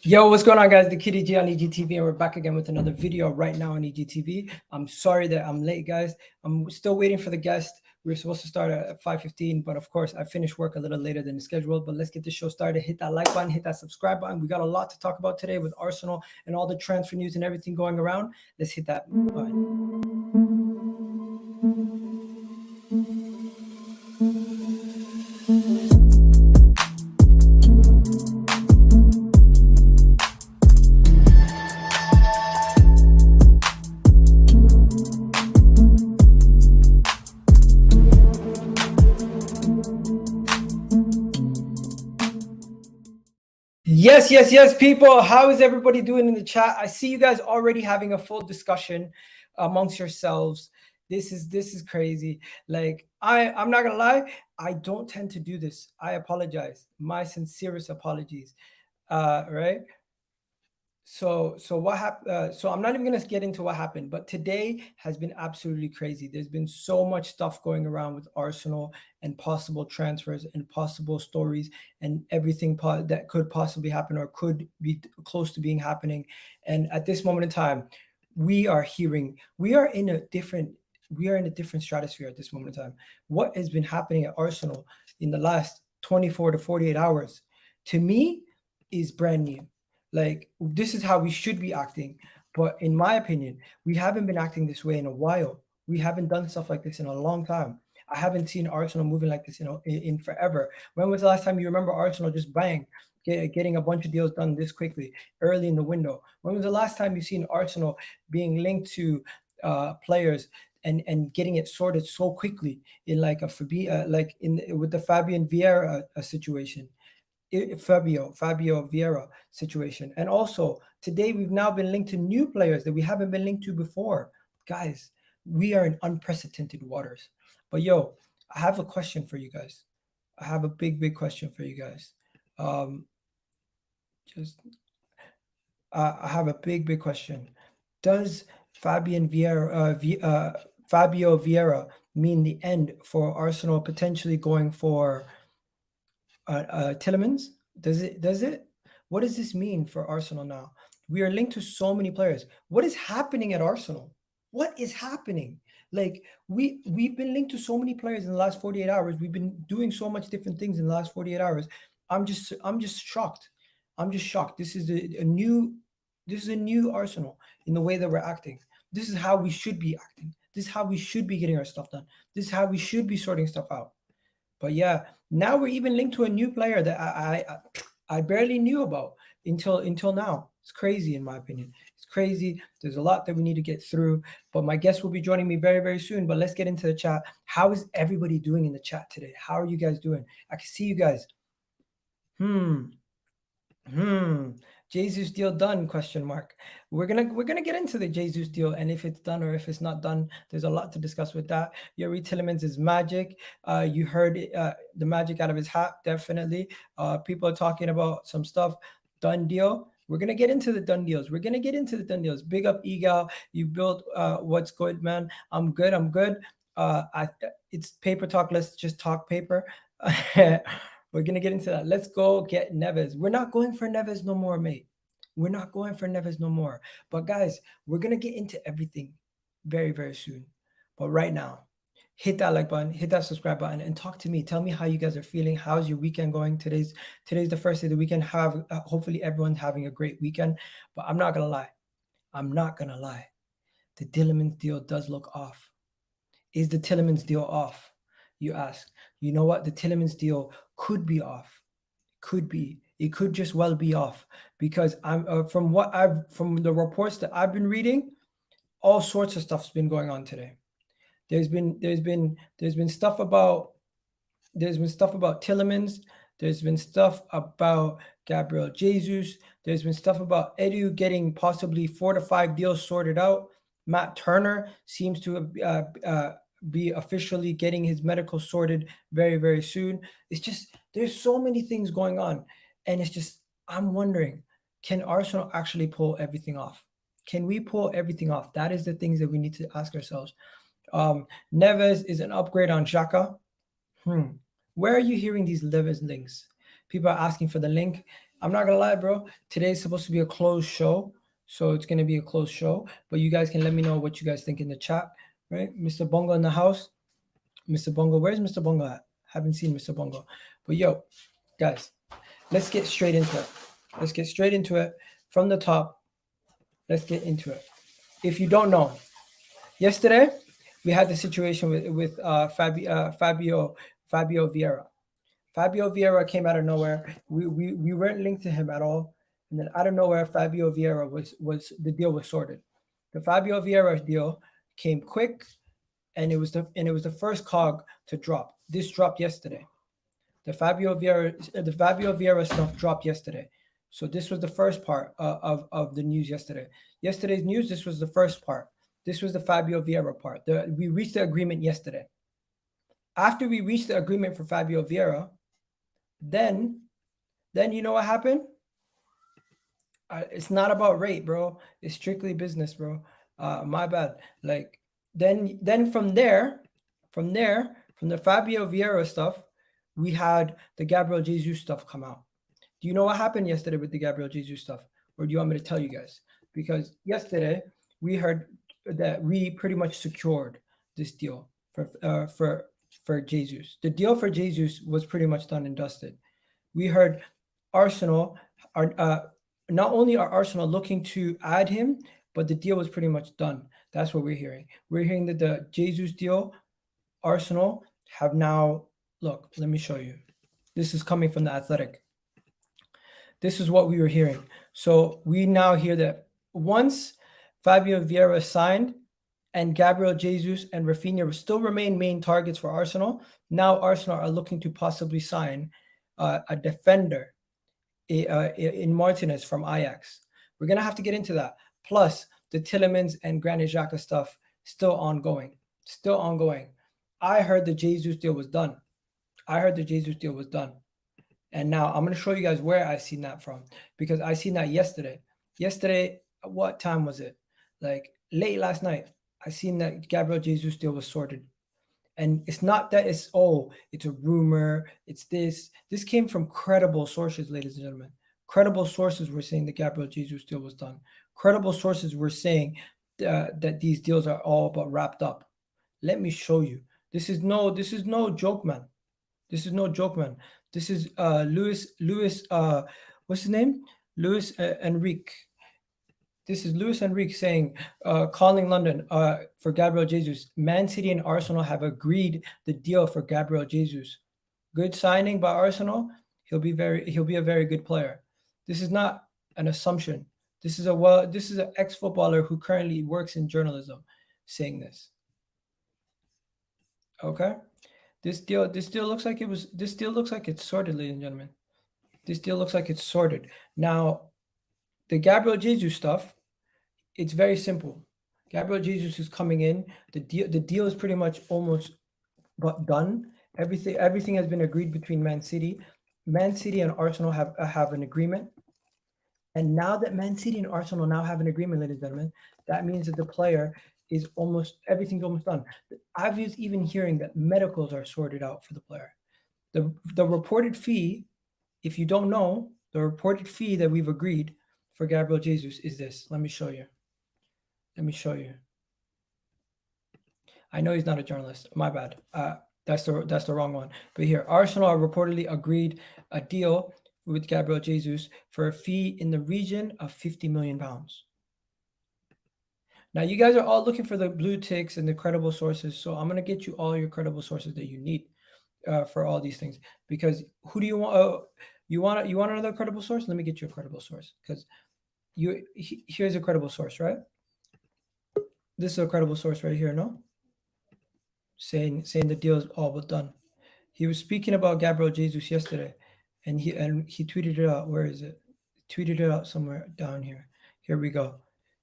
Yo, what's going on, guys? The Kitty G on EGTV, and we're back again with another video right now on EGTV. I'm sorry that I'm late, guys. I'm still waiting for the guest. We were supposed to start at 5:15, but of course, I finished work a little later than the schedule. But let's get the show started. Hit that like button, hit that subscribe button. We got a lot to talk about today with Arsenal and all the transfer news and everything going around. Let's hit that button. Yes, people. How is everybody doing in the chat? I see you guys already having a full discussion amongst yourselves. This is crazy. Like, I'm not gonna lie, I don't tend to do this. I apologize. My sincerest apologies. Right? So what happened? So I'm not even gonna get into what happened, but today has been absolutely crazy. There's been so much stuff going around with Arsenal and possible transfers and possible stories and everything that could possibly happen or could be close to being happening. And at this moment in time, we are in a different stratosphere at this moment in time. What has been happening at Arsenal in the last 24 to 48 hours, to me, is brand new. Like, this is how we should be acting. But in my opinion, we haven't been acting this way in a while. We haven't done stuff like this in a long time. I haven't seen Arsenal moving like this in forever. When was the last time you remember Arsenal just getting a bunch of deals done this quickly early in the window? When was the last time you've seen Arsenal being linked to players and getting it sorted so quickly in like with the Fabio Vieira situation? Fabio Vieira situation. And also today we've now been linked to new players that we haven't been linked to before. Guys, we are in unprecedented waters. But yo, I have a question for you guys. I have a big question for you guys. I have a big question. Does Fabio Vieira mean the end for Arsenal potentially going for Tielemans? Does it? What does this mean for Arsenal now? We are linked to so many players. What is happening at Arsenal? What is happening? Like, we've been linked to so many players in the last 48 hours. We've been doing so much different things in the last 48 hours. I'm just shocked. I'm just shocked. This is a new Arsenal in the way that we're acting. This is how we should be acting. This is how we should be getting our stuff done. This is how we should be sorting stuff out. But yeah, now we're even linked to a new player that I barely knew about until now. It's crazy, in my opinion. It's crazy. There's a lot that we need to get through. But my guest will be joining me very soon. But let's get into the chat. How is everybody doing in the chat today? How are you guys doing? I can see you guys. Jesus deal done? Question mark. We're gonna get into the Jesus deal and if it's done or if it's not done. There's a lot to discuss with that. Yuri Tielemans is magic. You heard the magic out of his hat, definitely. People are talking about some stuff. Done deal. We're gonna get into the done deals. Big up Egal. You built what's good, man. I'm good. It's paper talk. Let's just talk paper. We're going to get into that. Let's go get Neves. We're not going for Neves no more, mate. We're not going for Neves no more. But guys, we're going to get into everything very soon. But right now, hit that like button, hit that subscribe button, and talk to me. Tell me how you guys are feeling. How's your weekend going? Today's the first day of the weekend. Hopefully everyone's having a great weekend. But I'm not going to lie. The Tielemans deal does look off. Is the Tielemans deal off? You ask. You know what? The Tielemans deal could be off. It could just well be off because I'm from the reports that I've been reading, all sorts of stuff's been going on today. There's been stuff about Tielemans. There's been stuff about Gabriel Jesus. There's been stuff about Edu getting possibly 4 to 5 deals sorted out. Matt Turner seems to be officially getting his medical sorted very soon. It's just, there's so many things going on, and it's just, I'm wondering, can Arsenal actually pull everything off? Can we pull everything off? That is the things that we need to ask ourselves. Neves is an upgrade on Xhaka. Where are you hearing these Neves links? People are asking for the link. I'm not gonna lie, bro. Today's supposed to be a closed show, so it's gonna be a closed show. But you guys can let me know what you guys think in the chat, right? Mr. Bongo in the house. Mr. Bongo, where's Mr. Bongo at? Haven't seen Mr. Bongo. But yo, guys, let's get straight into it. Let's get straight into it from the top. Let's get into it. If you don't know, yesterday we had the situation with Fabio Vieira. Fabio Vieira came out of nowhere. We weren't linked to him at all, and then out of nowhere, Fabio Vieira was the deal was sorted. The Fabio Vieira deal came quick, and it was the first cog to drop. This dropped yesterday. The Fabio Vieira stuff dropped yesterday. So this was the first part of the news yesterday. Yesterday's news. This was the first part. This was the Fabio Vieira part. We reached the agreement yesterday. After we reached the agreement for Fabio Vieira, then you know what happened? It's not about rate, bro. It's strictly business, bro. My bad. Like then from the Fabio Vieira stuff, we had the Gabriel Jesus stuff come out. Do you know what happened yesterday with the Gabriel Jesus stuff, or do you want me to tell you guys? Because yesterday we heard that we pretty much secured this deal for Jesus. The deal for Jesus was pretty much done and dusted. We heard Arsenal are not only are Arsenal looking to add him, but the deal was pretty much done. That's what we're hearing. We're hearing that the Jesus deal, Arsenal have now, look, let me show you. This is coming from the Athletic. This is what we were hearing. So we now hear that once Fabio Vieira signed and Gabriel Jesus and Raphinha still remain main targets for Arsenal, now Arsenal are looking to possibly sign a defender in Martinez from Ajax. We're going to have to get into that. Plus, the Tielemans and Granit Xhaka stuff still ongoing. I heard the Jesus deal was done. And now I'm going to show you guys where I seen that from, because I seen that yesterday. Yesterday, what time was it? Like late last night. I seen that Gabriel Jesus deal was sorted. And it's not that it's a rumor. It's this. This came from credible sources, ladies and gentlemen. Credible sources were saying the Gabriel Jesus deal was done. Credible sources were saying that these deals are all but wrapped up. Let me show you. This is no joke, man. This is Luis. What's his name? Luis Enrique. This is Luis Enrique saying, calling London for Gabriel Jesus. Man City and Arsenal have agreed the deal for Gabriel Jesus. Good signing by Arsenal. He'll be a very good player. This is not an assumption. This is an ex-footballer who currently works in journalism saying this. Okay? This deal looks like it's sorted, ladies and gentlemen. This deal looks like it's sorted. Now, the Gabriel Jesus stuff, it's very simple. Gabriel Jesus is coming in. The deal is pretty much almost done. Everything has been agreed between Man City. Man City and Arsenal have an agreement. And now that Man City and Arsenal now have an agreement, ladies and gentlemen, that means that the player is everything's almost done. I was even hearing that medicals are sorted out for the player. The reported fee, if you don't know, the reported fee that we've agreed for Gabriel Jesus is this. Let me show you. I know he's not a journalist. My bad. That's the wrong one. But here, Arsenal reportedly agreed a deal with Gabriel Jesus for a fee in the region of £50 million. Now, you guys are all looking for the blue ticks and the credible sources, so I'm going to get you all your credible sources that you need for all these things. Because who do you want? You want another credible source? Let me get you a credible source. Because here's a credible source, right? This is a credible source right here, no? Saying the deal is all but done. He was speaking about Gabriel Jesus yesterday, and he tweeted it out. Where is it? Tweeted it out somewhere down here. Here we go.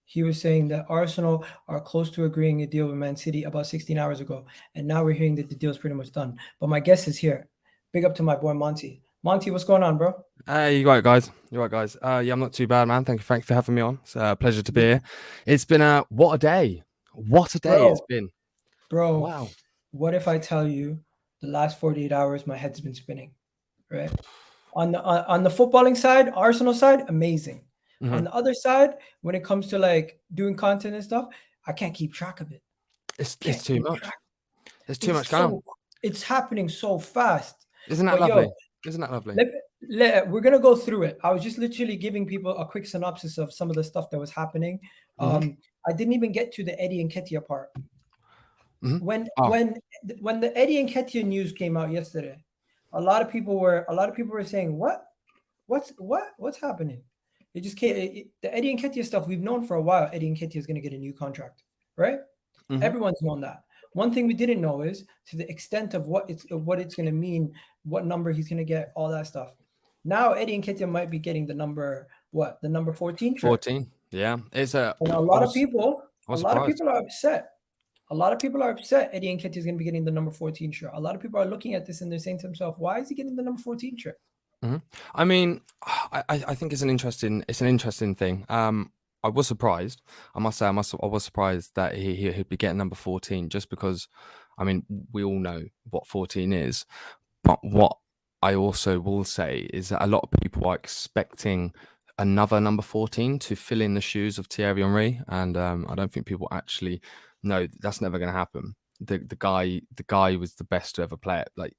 He was saying that Arsenal are close to agreeing a deal with Man City about 16 hours ago, and now we're hearing that the deal is pretty much done. But my guest is here. Big up to my boy Monty. Monty, what's going on, bro? Hey, you right, guys? Yeah, I'm not too bad, man. Thanks for having me on. It's a pleasure to be here. It's been what a day it's been, bro. Wow. What if I tell you the last 48 hours my head's been spinning, right? On the footballing side, Arsenal side, amazing. Mhm. On the other side, when it comes to like doing content and stuff, I can't keep track of it. It's Can't too keep much. track. There's too much going on. It's happening so fast. Isn't that But lovely? yo, Isn't that lovely? we're gonna go through it. I was just literally giving people a quick synopsis of some of the stuff that was happening. I didn't even get to the Eddie and Nketiah part. Mhm. When Oh. when the Eddie and Nketiah news came out yesterday, a lot of people were saying, what's happening? It just came. The Eddie and Nketiah stuff we've known for a while. Eddie and Nketiah is going to get a new contract, right? Everyone's known that. One thing we didn't know is to the extent of what it's going to mean, what number he's going to get, all that stuff. Now Eddie and Nketiah might be getting the number 14 shirt. 14. Yeah, it's And a lot of people are upset. A lot of people are upset Eddie and Nketiah is going to be getting the number 14 shirt. A lot of people are looking at this and they're saying to themselves, why is he getting the number 14 shirt? I mean, I think it's an interesting thing. I was surprised. I must say, I was surprised that he'd be getting number 14, just because, I mean, we all know what 14 is. But what I also will say is that a lot of people are expecting another number 14 to fill in the shoes of Thierry Henry, and I don't think people actually know that's never going to happen. The guy was the best to ever play it. Like,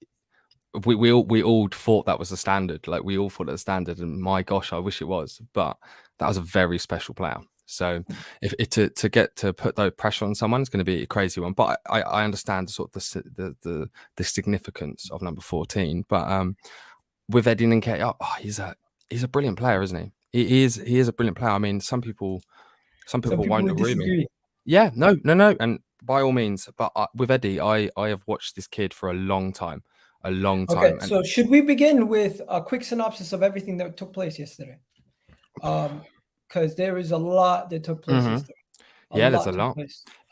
we all thought that was the standard. Like, we all thought that the standard, and my gosh, I wish it was. But that was a very special player. So if to get to put that pressure on someone, it's going to be a crazy one. But I understand sort of the significance of number 14. But with Eddie Nketiah, he's a brilliant player, isn't he? He is a brilliant player. I mean, some people won't agree with me. Yeah, no, and by all means. But with Eddie, I have watched this kid for a long time. Okay, so should we begin with a quick synopsis of everything that took place yesterday? Because there is a lot that took place yesterday. There's a lot.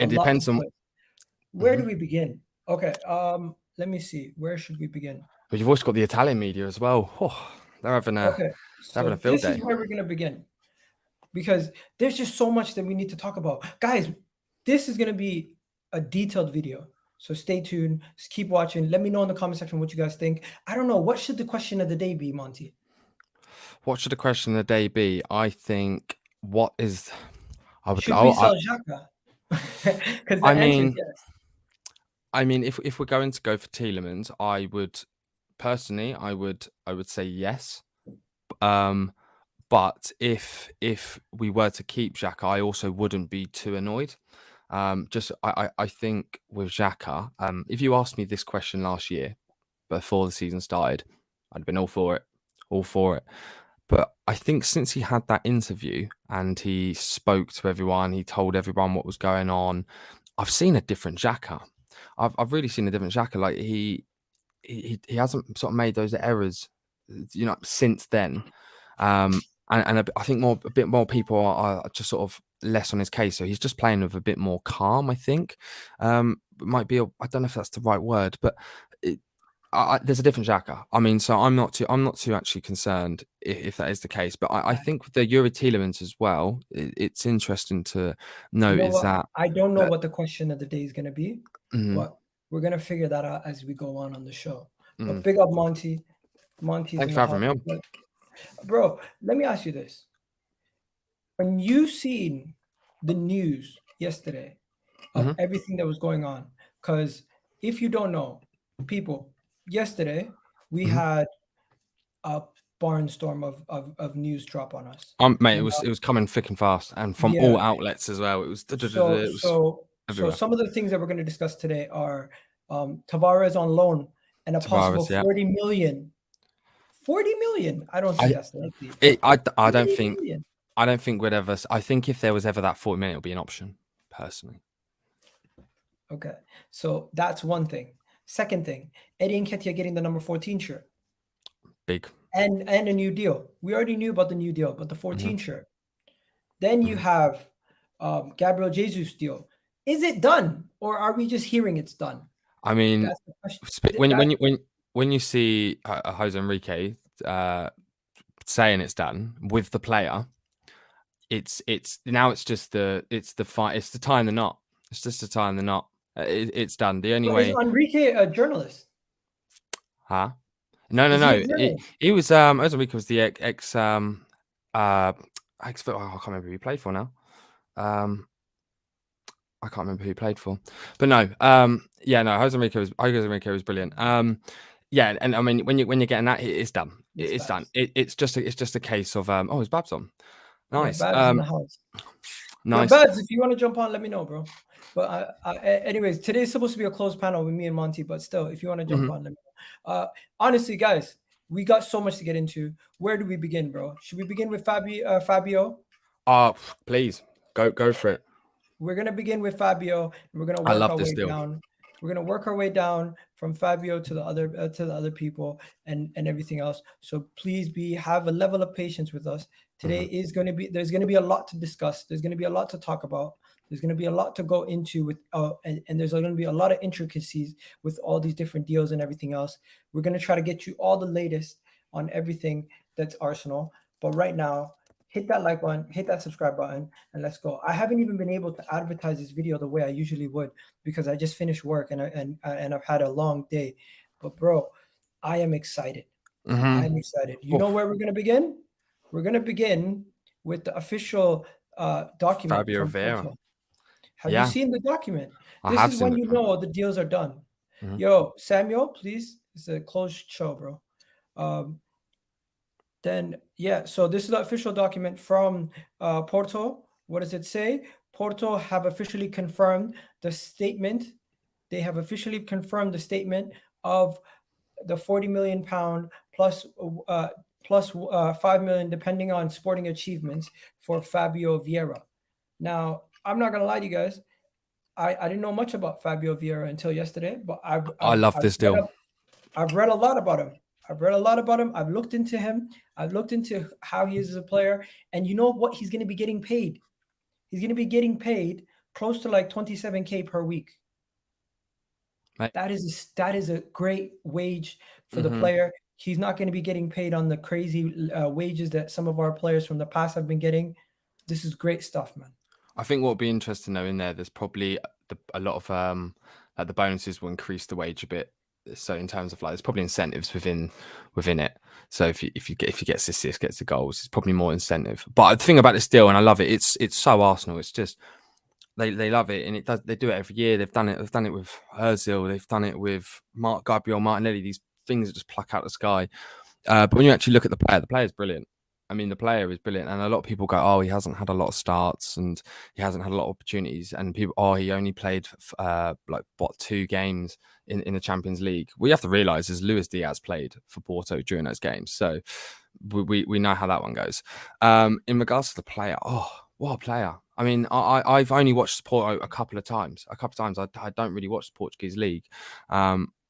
It depends on where do we begin? Okay, let me see. Where should we begin? But you've also got the Italian media as well. Oh, they're having a field day. This is where we're gonna begin, because there's just so much that we need to talk about, guys. This is gonna be a detailed video. So stay tuned. Just keep watching. Let me know in the comment section what you guys think. I don't know. What should the question of the day be, Monty? What should the question of the day be? I think should we sell Xhaka? Because the answer is yes. I mean, if we're going to go for Tielemans, I would say yes. But if we were to keep Xhaka, I also wouldn't be too annoyed. I think with Xhaka, if you asked me this question last year before the season started, I'd have been all for it. But I think since he had that interview and he spoke to everyone, he told everyone what was going on, I've seen a different Xhaka. I've really seen a different Xhaka. Like, he hasn't sort of made those errors, since then. And I think a bit more people are just sort of less on his case. So he's just playing with a bit more calm, I think. Might be I don't know if that's the right word, but there's a different Xhaka. I mean, so I'm not too actually concerned if that is the case. But I think with the Euro Tielemans as well, it's interesting to note that I don't know what the question of the day is going to be, but we're going to figure that out as we go on the show. But big up Monty. Monty's Thanks for having me on. Bro, let me ask you this. When you seen the news yesterday of everything that was going on, because if you don't know, people, yesterday we had a barnstorm of news drop on us. Mate, it was coming thick and fast, and from all outlets as well. It was so some of the things that we're going to discuss today are Tavares on loan and a possible 40 million. 40 million. I don't see that's likely. I don't think we'd ever. I think if there was ever that 40 million, it would be an option, personally. Okay, so that's one thing. Second thing, Eddie Nketiah getting the number 14 shirt. Big. And a new deal. We already knew about the new deal, but the 14 shirt. Then you have Gabriel Jesus deal. Is it done, or are we just hearing it's done? I mean, when you see Jose Enrique saying it's done with the player, it's just the tie in the knot. It's just a tie in the knot. It's done. The only way. Is Enrique a journalist? Huh? No. Is he a journalist? He was Ozamika was the ex I can't remember who he played for now. I can't remember who he played for, but no, Jose Enrique was brilliant. Yeah, and I mean when you're getting that, it's done. It's done. It's just a case of it's Babs on. Nice. Yeah, Babs in the house. Nice. Yeah, Babs, if you want to jump on, let me know, bro. But anyways, today's supposed to be a closed panel with me and Monty, but still, if you want to jump on, let me know. Honestly, guys, we got so much to get into. Where do we begin, bro? Should we begin with Fabio? Please go for it. We're gonna begin with Fabio, and we're gonna I work love our this way deal. down. We're gonna work our way down from Fabio to the other people and everything else. So please have a level of patience with us. Today is going to be there's going to be a lot to discuss. There's going to be a lot to talk about. There's going to be a lot to go into with and there's going to be a lot of intricacies with all these different deals and everything else. We're going to try to get you all the latest on everything that's Arsenal. But right now, hit that like button, hit that subscribe button, and let's go. I haven't even been able to advertise this video the way I usually would because I just finished work and I've had a long day. But bro, I am excited. I am excited. You know where we're gonna begin? We're gonna begin with the official document Fabio from Vieira. Porto. Have you seen the document? This is when you know the deals are done. Yo, Samuel, please. It's a closed show, bro. Then, yeah, so this is the official document from Porto. What does it say? Porto have officially confirmed the statement. They have officially confirmed the statement of the 40 million pound plus 5 million, depending on sporting achievements for Fabio Vieira. Now, I'm not gonna lie to you guys. I didn't know much about Fabio Vieira until yesterday, but I love this deal. I've read a lot about him. I've looked into him. I've looked into how he is as a player. And you know what? He's going to be getting paid. He's going to be getting paid close to like 27K per week. Right. That is a great wage for the player. He's not going to be getting paid on the crazy wages that some of our players from the past have been getting. This is great stuff, man. I think what would be interesting though in there's probably a lot of the bonuses will increase the wage a bit. So in terms of like, there's probably incentives within it. So if you get assists, gets the goals, it's probably more incentive. But the thing about this deal, and I love it, it's so Arsenal. It's just they love it, and they do it every year. They've done it with Özil, they've done it with Gabriel Martinelli. These things that just pluck out the sky. But when you actually look at the player is brilliant. I mean, the player is brilliant, and a lot of people go, "Oh, he hasn't had a lot of starts, and he hasn't had a lot of opportunities." And people, "Oh, he only played 2 games in the Champions League." What you have to realise is Luis Diaz played for Porto during those games, so we know how that one goes. In regards to the player, what a player! I mean, I've only watched Porto a couple of times. I don't really watch the Portuguese league.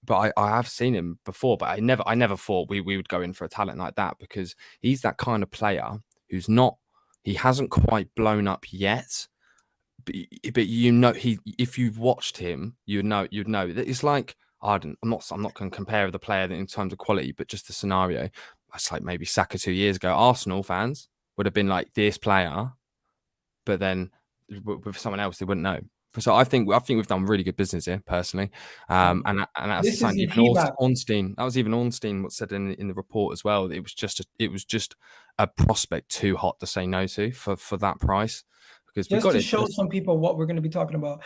But I have seen him before, but I never thought we would go in for a talent like that, because he's that kind of player he hasn't quite blown up yet, but if you've watched him, you'd know that it's like, I'm not going to compare the player in terms of quality, but just the scenario. It's like maybe Saka 2 years ago. Arsenal fans would have been like, this player, but then with someone else, they wouldn't know. So I think we've done really good business here, personally, and that's something even Ornstein. That was even Ornstein what said in the report as well. It was just a prospect too hot to say no to for that price. Because just to show some people what we're going to be talking about.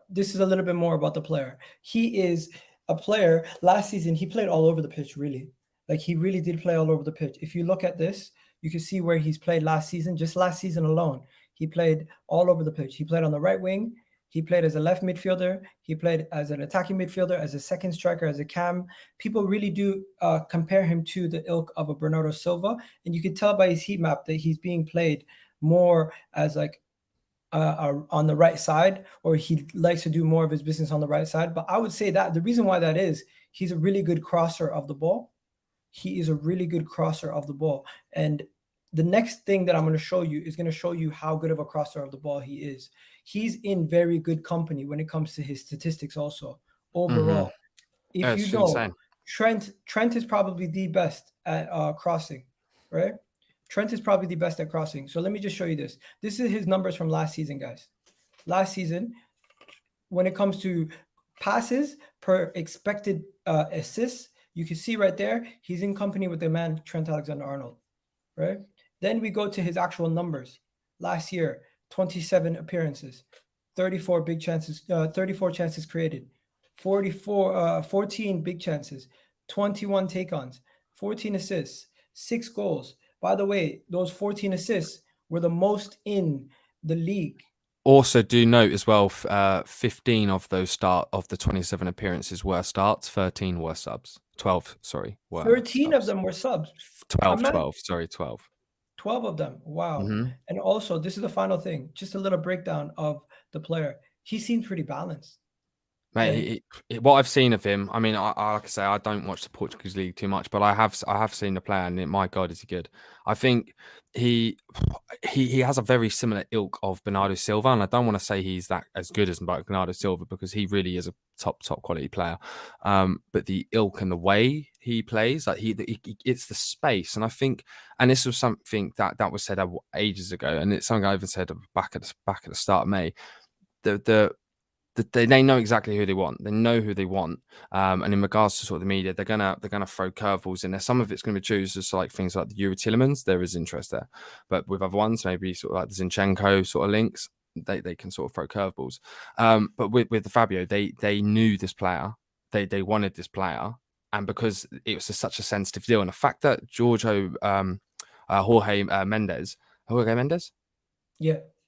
This is a little bit more about the player. He is a player. Last season, he played all over the pitch. Really, like he really did play all over the pitch. If you look at this, you can see where he's played last season. Just last season alone, he played all over the pitch. He played on the right wing. He played as a left midfielder. He played as an attacking midfielder, as a second striker, as a cam. People really do compare him to the ilk of a Bernardo Silva. And you can tell by his heat map that he's being played more as like on the right side, or he likes to do more of his business on the right side. But I would say that the reason why that is, he's a really good crosser of the ball. He is a really good crosser of the ball. And the next thing that I'm going to show you is going to show you how good of a crosser of the ball he is. He's in very good company when it comes to his statistics also, overall. If you know, insane. Trent is probably the best at crossing, right? Trent is probably the best at crossing. So let me just show you this. This is his numbers from last season, guys. Last season, when it comes to passes per expected assists, You can see right there, he's in company with the man Trent Alexander-Arnold, right? Then we go to his actual numbers. Last year, 27 appearances, 34 big chances, 34 chances created, 14 big chances, 21 take-ons, 14 assists, 6 goals. By the way, those 14 assists were the most in the league. Also, do note as well, 15 of those of the 27 appearances were starts, 13 were subs. 12, sorry, were 13 of subs. them were subs. 12, sorry, 12. 12 of them. Wow. Mm-hmm. And also, this is the final thing, just a little breakdown of the player. He seems pretty balanced. Mate, what I've seen of him, I mean, like I say, I don't watch the Portuguese league too much, but I have seen the player, and my God, is he good? I think he has a very similar ilk of Bernardo Silva, and I don't want to say he's that as good as Bernardo Silva because he really is a top quality player. But the ilk and the way he plays, like it's the space, and I think, and this was something that was said ages ago, and it's something I even said back at the start of May. They know exactly who they want. They know who they want. And in regards to sort of the media, they're gonna throw curveballs in there. Some of it's gonna be chooses so like things like the Tielemans. There is interest there, but with other ones, maybe sort of like the Zinchenko sort of links, they can sort of throw curveballs. But with the Fabio, they knew this player. They wanted this player, and because it was such a sensitive deal, and the fact that Jorge Mendes.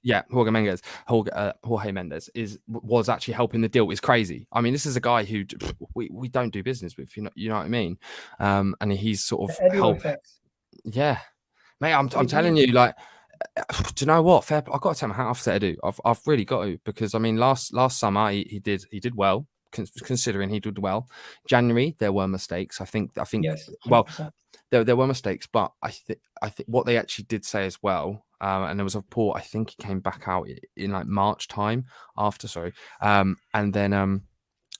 Yeah, Jorge Mendes was actually helping the deal is crazy. I mean, this is a guy who we don't do business with. You know what I mean? And he's sort of helped. Yeah, mate, I'm telling you, like, do you know what? Fair, I've got to take my hat off to Edu. I've really got to, because I mean, last summer he did well, considering he did well. January there were mistakes. I think yes, 100%. Well, there were mistakes, but I think what they actually did say as well. And there was a report, I think it came back out in like March time and then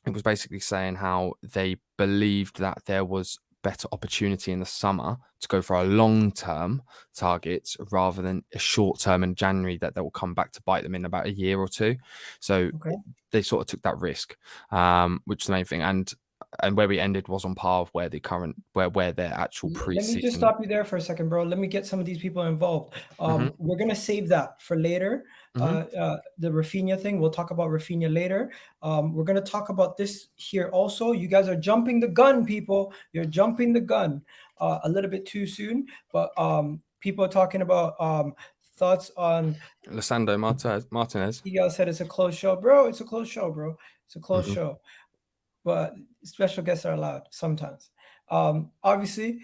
it was basically saying how they believed that there was better opportunity in the summer to go for a long-term target rather than a short-term in January that will come back to bite them in about a year or two. So they sort of took that risk, which is the main thing. And where we ended was on par with where their actual pre-season. Let me just stop you there for a second, bro. Let me get some of these people involved. We're gonna save that for later. The Raphinha thing. We'll talk about Raphinha later. We're gonna talk about this here also. You guys are jumping the gun, people. You're jumping the gun a little bit too soon. But people are talking about thoughts on Lisandro Martinez. You guys said it's a closed show, bro. It's a closed show, bro. It's a closed show. But special guests are allowed sometimes. Obviously,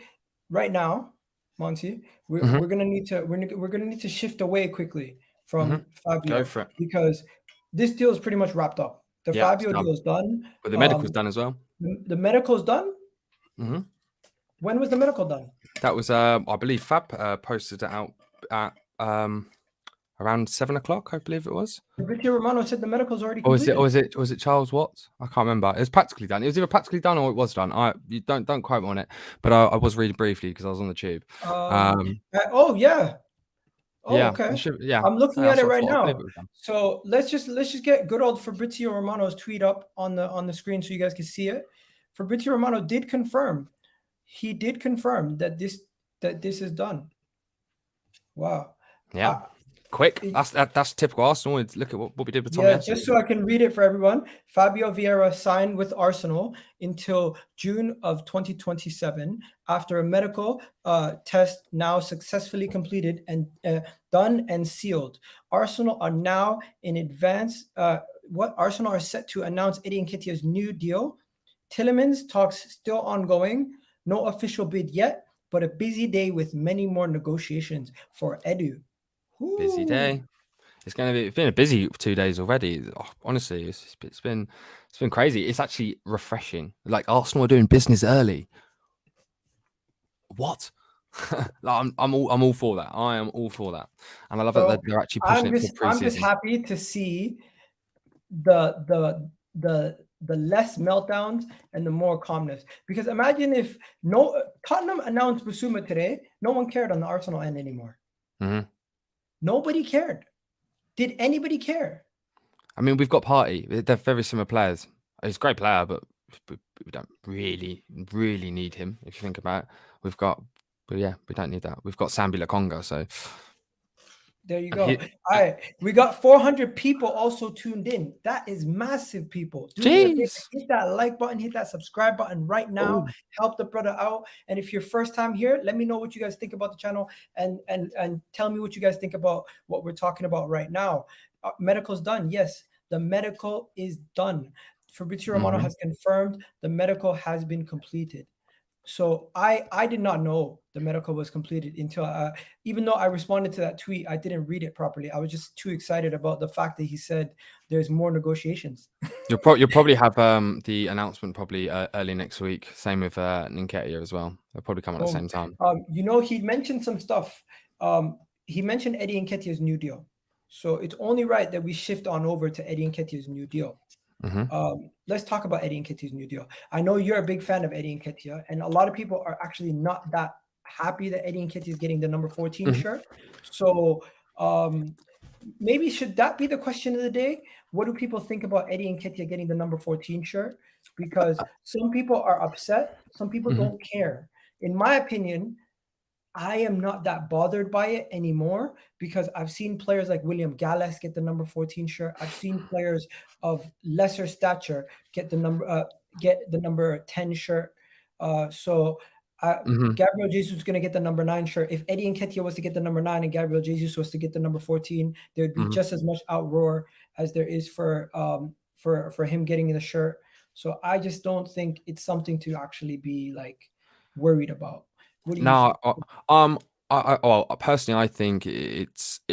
right now, Monty, we're gonna need to shift away quickly from Fabio. Go for it. Because this deal is pretty much wrapped up. The Fabio deal is done. But the medical's done as well. The medical's done? When was the medical done? That was I believe Fab posted it out at around 7 o'clock, I believe it was. Fabrizio Romano said the medical's already completed. Or was it Charles Watts? I can't remember. It was practically done. It was either practically done or it was done. You don't quote me on it, but I was reading briefly because I was on the tube. Oh yeah. Oh, yeah, okay. I'm looking at it right now. So let's just get good old Fabrizio Romano's tweet up on the screen so you guys can see it. Fabrizio Romano did confirm. He did confirm that this is done. Wow. Yeah. Quick. That's typical Arsenal. Look at what we did with Tommy. Yeah, just so I can read it for everyone. Fabio Vieira signed with Arsenal until June of 2027 after a medical test now successfully completed and done and sealed. Arsenal are now in advance. Arsenal are set to announce Eddie Nketiah's new deal. Tielemans talks still ongoing. No official bid yet, but a busy day with many more negotiations for Edu. Busy day. It's been a busy 2 days already. Oh, honestly, it's been crazy. It's actually refreshing. Like Arsenal are doing business early. What? Like, I'm all for that. I am all for that, and I love that they're actually pushing it for pre-season. I'm just happy to see the less meltdowns and the more calmness. Because imagine if Tottenham announced Bissouma today, no one cared on the Arsenal end anymore. Nobody cared. Did anybody care? I mean, we've got Partey. They're very similar players. He's a great player, but we don't really need him. If you think about it, we don't need that. We've got Sambi Lakonga, so There you and go. All right. We got 400 people also tuned in. That is massive, people. Do me a favor, jeez. hit that like button, hit that subscribe button right now. Oh. Help the brother out. And if you're first time here, let me know what you guys think about the channel, and tell me what you guys think about what we're talking about right now. Medical's done. Yes, the medical is done. Fabrizio Romano has confirmed the medical has been completed. So I did not know the medical was completed until even though I responded to that tweet, I didn't read it properly. I was just too excited about the fact that he said there's more negotiations. You'll probably have the announcement probably early next week. Same with Nketiah as well. They'll probably come at the same time. He mentioned some stuff. He mentioned Eddie Nketiah's new deal. So it's only right that we shift on over to Eddie Nketiah's new deal. Let's talk about Eddie Nketiah's new deal. I know you're a big fan of Eddie Nketiah, and a lot of people are actually not that happy that Eddie Nketiah is getting the number 14 shirt. So maybe should that be the question of the day? What do people think about Eddie Nketiah getting the number 14 shirt? Because some people are upset, some people don't care. In my opinion, I am not that bothered by it anymore because I've seen players like William Gallas get the number 14 shirt. I've seen players of lesser stature get the number 10 shirt. Gabriel Jesus is going to get the number 9 shirt. If Eddie Nketiah was to get the number 9 and Gabriel Jesus was to get the number 14, there would be just as much outroar as there is for him getting the shirt. So I just don't think it's something to actually be like worried about. What do you think? Well, personally, I think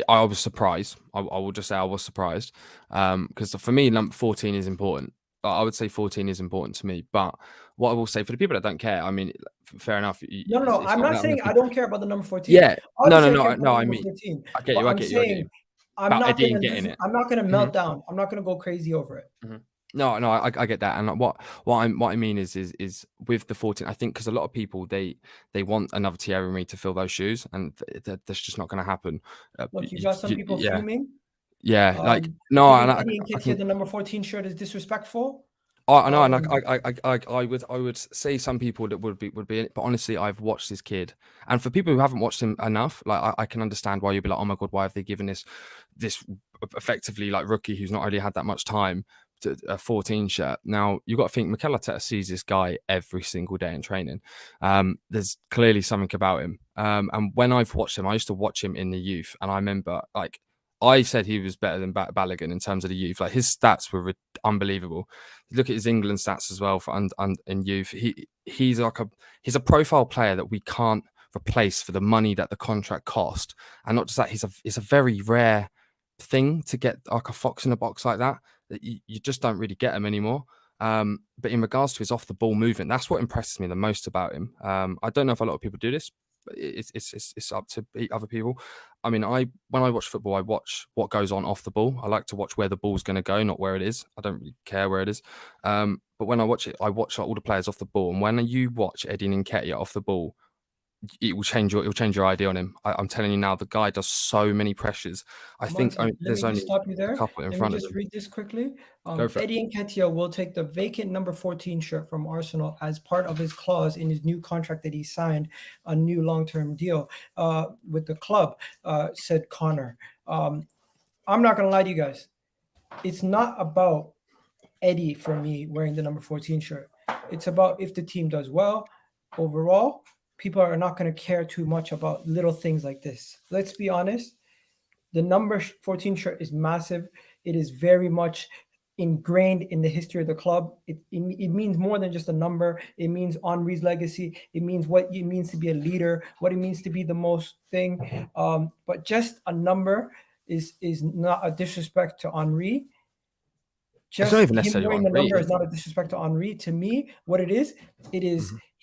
I was surprised. I will just say I was surprised because for me, number 14 is important. I would say 14 is important to me. But what I will say for the people that don't care, I mean, fair enough. No. I'm not saying I don't care about the number 14. Yeah. Obviously, No. I mean, 14, I get you. I get you. I'm not Eddie getting it. I'm not gonna melt down. I'm not gonna go crazy over it. No, I get that, and what I mean is with the 14, I think because a lot of people they want another Thierry to fill those shoes, and that's just not going to happen. Look, you got some people fuming. Yeah, like no, and Eddie Nketiah, the number 14 shirt is disrespectful. I know, and I would say some people that would be in it, but honestly, I've watched this kid, and for people who haven't watched him enough, like I can understand why you'd be like, oh my god, why have they given this effectively like rookie who's not really had that much time to a 14 shirt. Now you've got to think Mikel Arteta sees this guy every single day in training. There's clearly something about him. And when I've watched him, I used to watch him in the youth, and I remember like I said he was better than Balogun in terms of the youth. Like his stats were unbelievable. Look at his England stats as well for in youth. He's a profile player that we can't replace for the money that the contract cost. And not just that, he's a very rare thing to get like a fox in a box like that you just don't really get him anymore. But in regards to his off the ball movement, that's what impresses me the most about him. I don't know if a lot of people do this, but it's up to other people. I mean, when I watch football, I watch what goes on off the ball. I like to watch where the ball's going to go, not where it is. I don't really care where it is. But when I watch it, I watch all the players off the ball. And when you watch Eddie Nketiah off the ball, it will change your idea on him. I'm telling you now, the guy does so many pressures. There's only stop you there. a couple in front of him. Let me just read this quickly. Go for Eddie Nketiah will take the vacant number 14 shirt from Arsenal as part of his clause in his new contract that he signed, a new long-term deal with the club, said Connor. I'm not going to lie to you guys. It's not about Eddie for me wearing the number 14 shirt. It's about if the team does well overall. People are not going to care too much about little things like this. Let's be honest. The number 14 shirt is massive. It is very much ingrained in the history of the club. It means more than just a number. It means Henry's legacy. It means what it means to be a leader, what it means to be the most thing. But just a number is not a disrespect to Henry. Just him wearing the number is not a disrespect to Henry. To me, what it is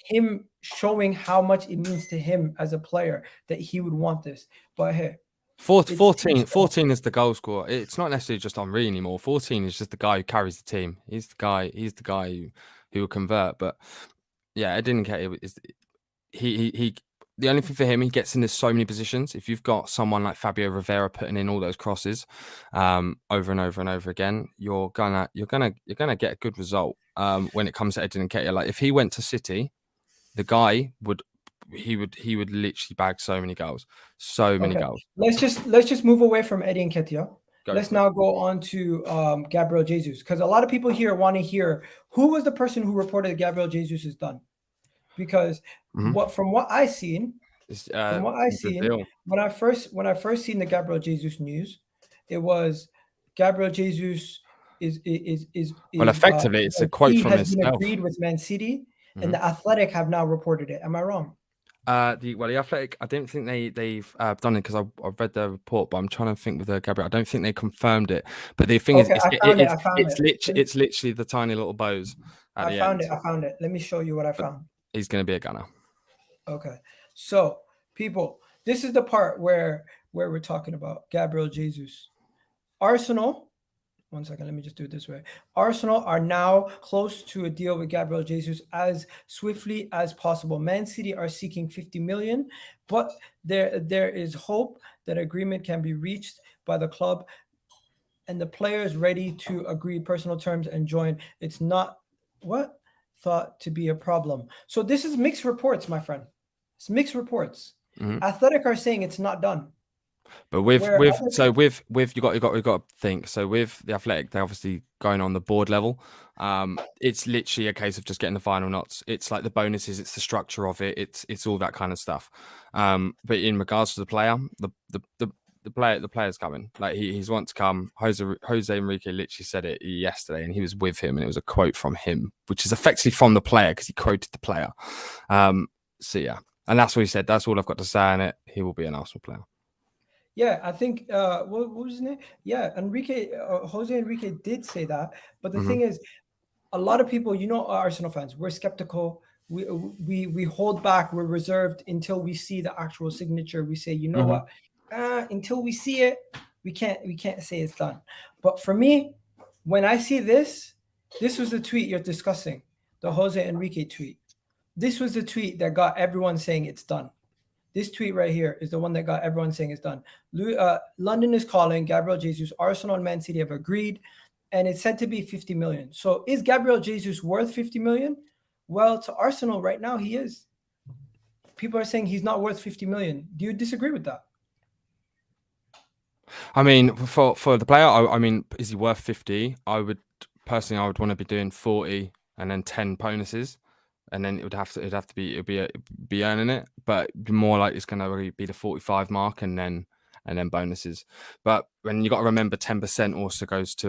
him showing how much it means to him as a player that he would want this. But hey, 14 is the goal scorer. It's not necessarily just Henry anymore. 14 is just the guy who carries the team. He's the guy who will convert. But yeah, I didn't care. He the only thing for him, he gets into so many positions. If you've got someone like Fabio Vieira putting in all those crosses over and over and over again, you're gonna get a good result. when it comes to Eddie Nketiah. Like if he went to City, the guy would literally bag so many goals. Let's just move away from Eddie Nketiah. Let's now go on to Gabriel Jesus, because a lot of people here want to hear who was the person who reported that Gabriel Jesus is done. Because from what I seen, when I first seen the Gabriel Jesus news, it was Gabriel Jesus is effectively it's a quote from has himself. been agreed with Man City, and the Athletic have now reported it. Am I wrong? The Athletic, I don't think they've done it, because I've read their report, but I'm trying to think with Gabriel. I don't think they confirmed it. But the thing is, it's literally the tiny little bows at the end. I found it. Let me show you what I found. He's going to be a gunner. Okay, so people, this is the part where we're talking about Gabriel Jesus. Arsenal. One second, let me just do it this way. Arsenal are now close to a deal with Gabriel Jesus as swiftly as possible. Man City are seeking 50 million, but there is hope that agreement can be reached by the club and the players ready to agree personal terms and join. It's not thought to be a problem. So this is mixed reports, my friend. It's mixed reports. Athletic are saying it's not done. But we've got to think. So with the Athletic, they're obviously going on the board level. It's literally a case of just getting the final knots. It's like the bonuses, it's the structure of it, it's all that kind of stuff. But in regards to the player, the player's coming. Like he's want to come. Jose Enrique literally said it yesterday, and he was with him, and it was a quote from him, which is effectively from the player because he quoted the player. So yeah, and that's what he said. That's all I've got to say on it. He will be an Arsenal player. Yeah, I think what was his name? Yeah, Jose Enrique did say that. But the thing is, a lot of people, Arsenal fans, we're skeptical. We hold back. We're reserved until we see the actual signature. We say, what? Until we see it, we can't say it's done. But for me, when I see this was the tweet you're discussing, the Jose Enrique tweet. This was the tweet that got everyone saying it's done. This tweet right here is the one that got everyone saying it's done. London is calling. Gabriel Jesus, Arsenal and Man City have agreed, and it's said to be 50 million. So is Gabriel Jesus worth 50 million? Well, to Arsenal right now, he is. People are saying he's not worth 50 million. Do you disagree with that? I mean, for the player, I mean, is he worth 50? I would want to be doing 40 and then 10 bonuses. And then it'd have to be earning it, but more like it's going to be the 45 mark and then bonuses. But when you got to remember, 10% also goes to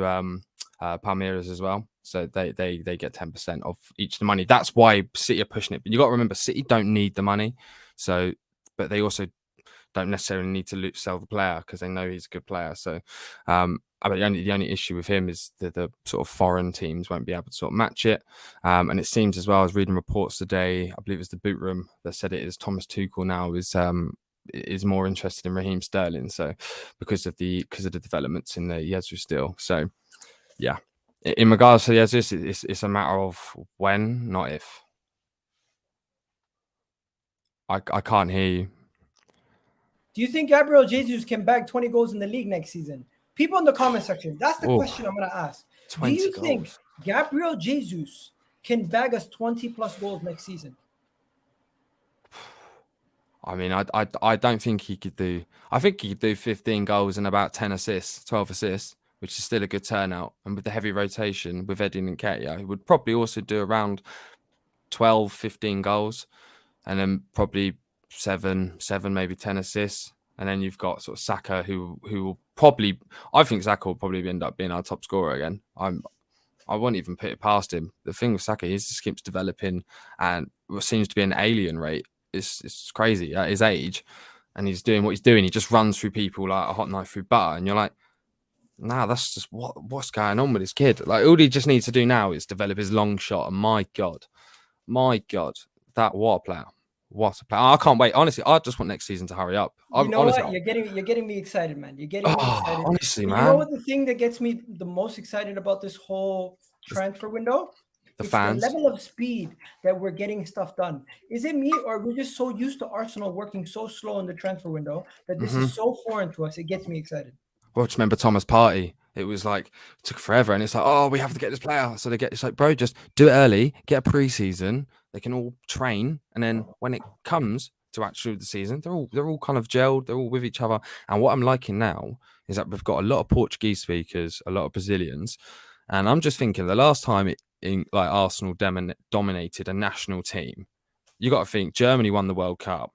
Palmeiras as well, so they get 10% of each the money. That's why City are pushing it. But you got to remember, City don't need the money, but they also don't necessarily need to sell the player because they know he's a good player. So the only issue with him is that the sort of foreign teams won't be able to sort of match it. And it seems as well, I was reading reports today, I believe it's the Boot Room that said it is Thomas Tuchel now is more interested in Raheem Sterling. So because of the developments in the Jesus deal. So yeah, in regards to Jesus, it's a matter of when, not if. I can't hear you. Do you think Gabriel Jesus can bag 20 goals in the league next season? People in the comment section, that's the question I'm going to ask. Do you think Gabriel Jesus can bag us 20 plus goals next season? I mean, I don't think he could do. I think he could do 15 goals and about 10 assists, 12 assists, which is still a good turnout. And with the heavy rotation with Eddie and Nketiah, he would probably also do around 12, 15 goals, and then probably seven, maybe 10 assists. And then you've got sort of Saka, who will probably, I think Saka will probably end up being our top scorer again. I won't even put it past him. The thing with Saka, he just keeps developing, and what seems to be an alien rate. It's crazy at his age, and he's doing what he's doing. He just runs through people like a hot knife through butter, and you're like, nah, that's just what's going on with this kid. Like, all he just needs to do now is develop his long shot. And my God, that what a player. What a player. I can't wait. Honestly, I just want next season to hurry up. What? You're getting me excited, man. You're getting me excited. Honestly, man. You know what the thing that gets me the most excited about this whole transfer window? It's fans. The level of speed that we're getting stuff done. Is it me, or we're just so used to Arsenal working so slow in the transfer window that this is so foreign to us? It gets me excited. Well, just remember Thomas Partey. It was like, it took forever. And it's like, oh, we have to get this player. So it's like, bro, just do it early, get a preseason. They can all train. And then when it comes to actually the season, they're all kind of gelled. They're all with each other. And what I'm liking now is that we've got a lot of Portuguese speakers, a lot of Brazilians. And I'm just thinking the last time like Arsenal dominated a national team, you got to think Germany won the World Cup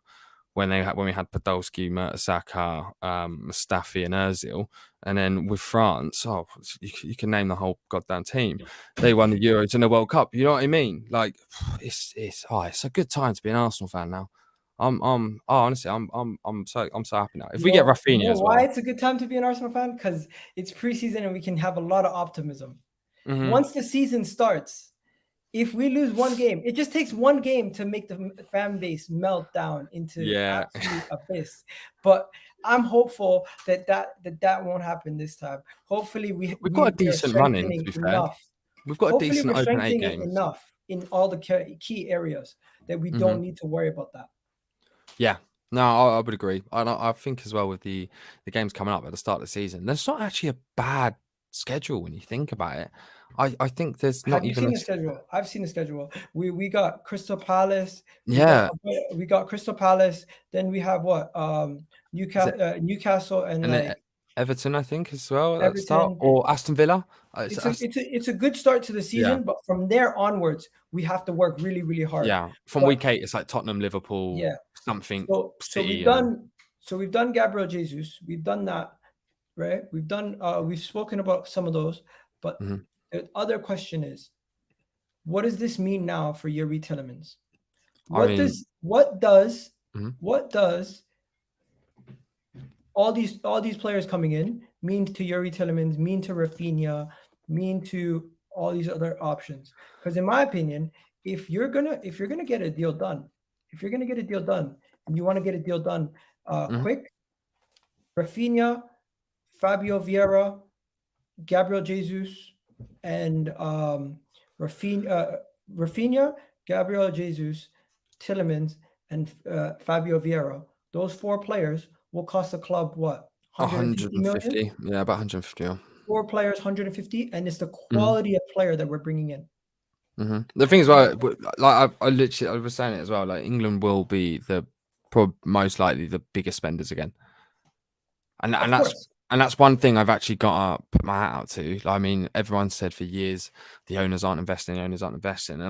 when we had Podolski, Mertesacker, Mustafi, and Özil, and then with France, you can name the whole goddamn team. They won the Euros and the World Cup. You know what I mean? Like it's a good time to be an Arsenal fan now. Honestly, I'm so happy now. If we get Raphinha as well, why it's a good time to be an Arsenal fan? Because it's preseason and we can have a lot of optimism. Once the season starts, if we lose one game, it just takes one game to make the fan base melt down into absolute abyss. But I'm hopeful that won't happen this time. Hopefully, we've got a decent run in. To be fair, we've got a decent open 8 games enough in all the key areas that we don't need to worry about that. Yeah, no, I would agree. I think as well with the games coming up at the start of the season, there's not actually a bad schedule when you think about it. I think there's not even. Have you seen the schedule? I've seen the schedule. We got Crystal Palace. We got Crystal Palace. Then we have what? Newcastle and like Everton, I think, as well at the start, or Aston Villa. It's a good start to the season, but from there onwards, we have to work really, really hard. Yeah, from week 8, it's like Tottenham, Liverpool, something. So we've done Gabriel Jesus. We've done that, right? We've spoken about some of those, but the other question is, what does this mean now for Youri Tielemans? What does all these players coming in mean to Youri Tielemans, mean to Raphinha, mean to all these other options? Because in my opinion, if you're gonna get a deal done, and you want to get a deal done quick, Raphinha, Fabio Vieira, Gabriel Jesus, and Raphinha, Gabriel Jesus, Tielemans, and Fabio Vieira. Those 4 players will cost the club what? 150 million? Yeah, about 150. Yeah. 4 players, 150, and it's the quality of player that we're bringing in. The thing is, well, like I was saying it as well. Like England will be most likely the biggest spenders again, and that's one thing I've actually got to put my hat out to. Like, I mean, everyone said for years the owners aren't investing, and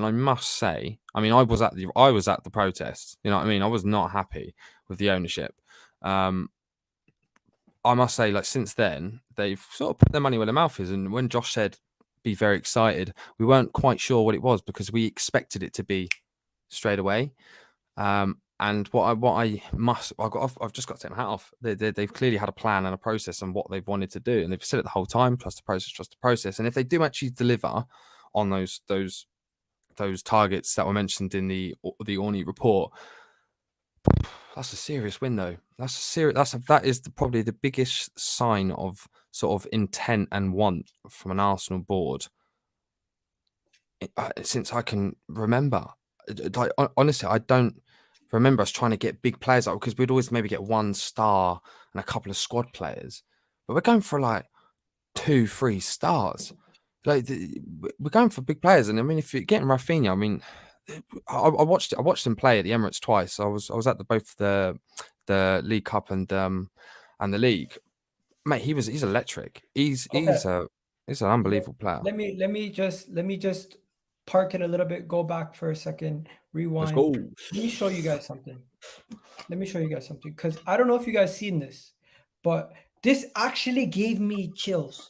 I must say, I mean, I was at the protests. You know what I mean? I was not happy with the ownership. I must say, like, since then, they've sort of put their money where their mouth is. And when Josh said, be very excited, we weren't quite sure what it was because we expected it to be straight away. And I've just got to take my hat off. They've clearly had a plan and a process on what they've wanted to do. And they've said it the whole time, trust the process. And if they do actually deliver on those targets that were mentioned in the Orney report, that's a serious win, though. That is probably the biggest sign of sort of intent and want from an Arsenal board since I can remember. Like, honestly, I don't remember us trying to get big players out because we'd always maybe get 1 star and a couple of squad players, but we're going for like 2-3 stars. Like we're going for big players, and I mean, if you're getting Raphinha, I mean. I watched him play at the Emirates twice. I was at both the League Cup and the league. Mate, he's electric. He's an unbelievable player. Let me just park it a little bit. Go back for a second. Rewind. Let's go. Let me show you guys something. Because I don't know if you guys seen this, but this actually gave me chills.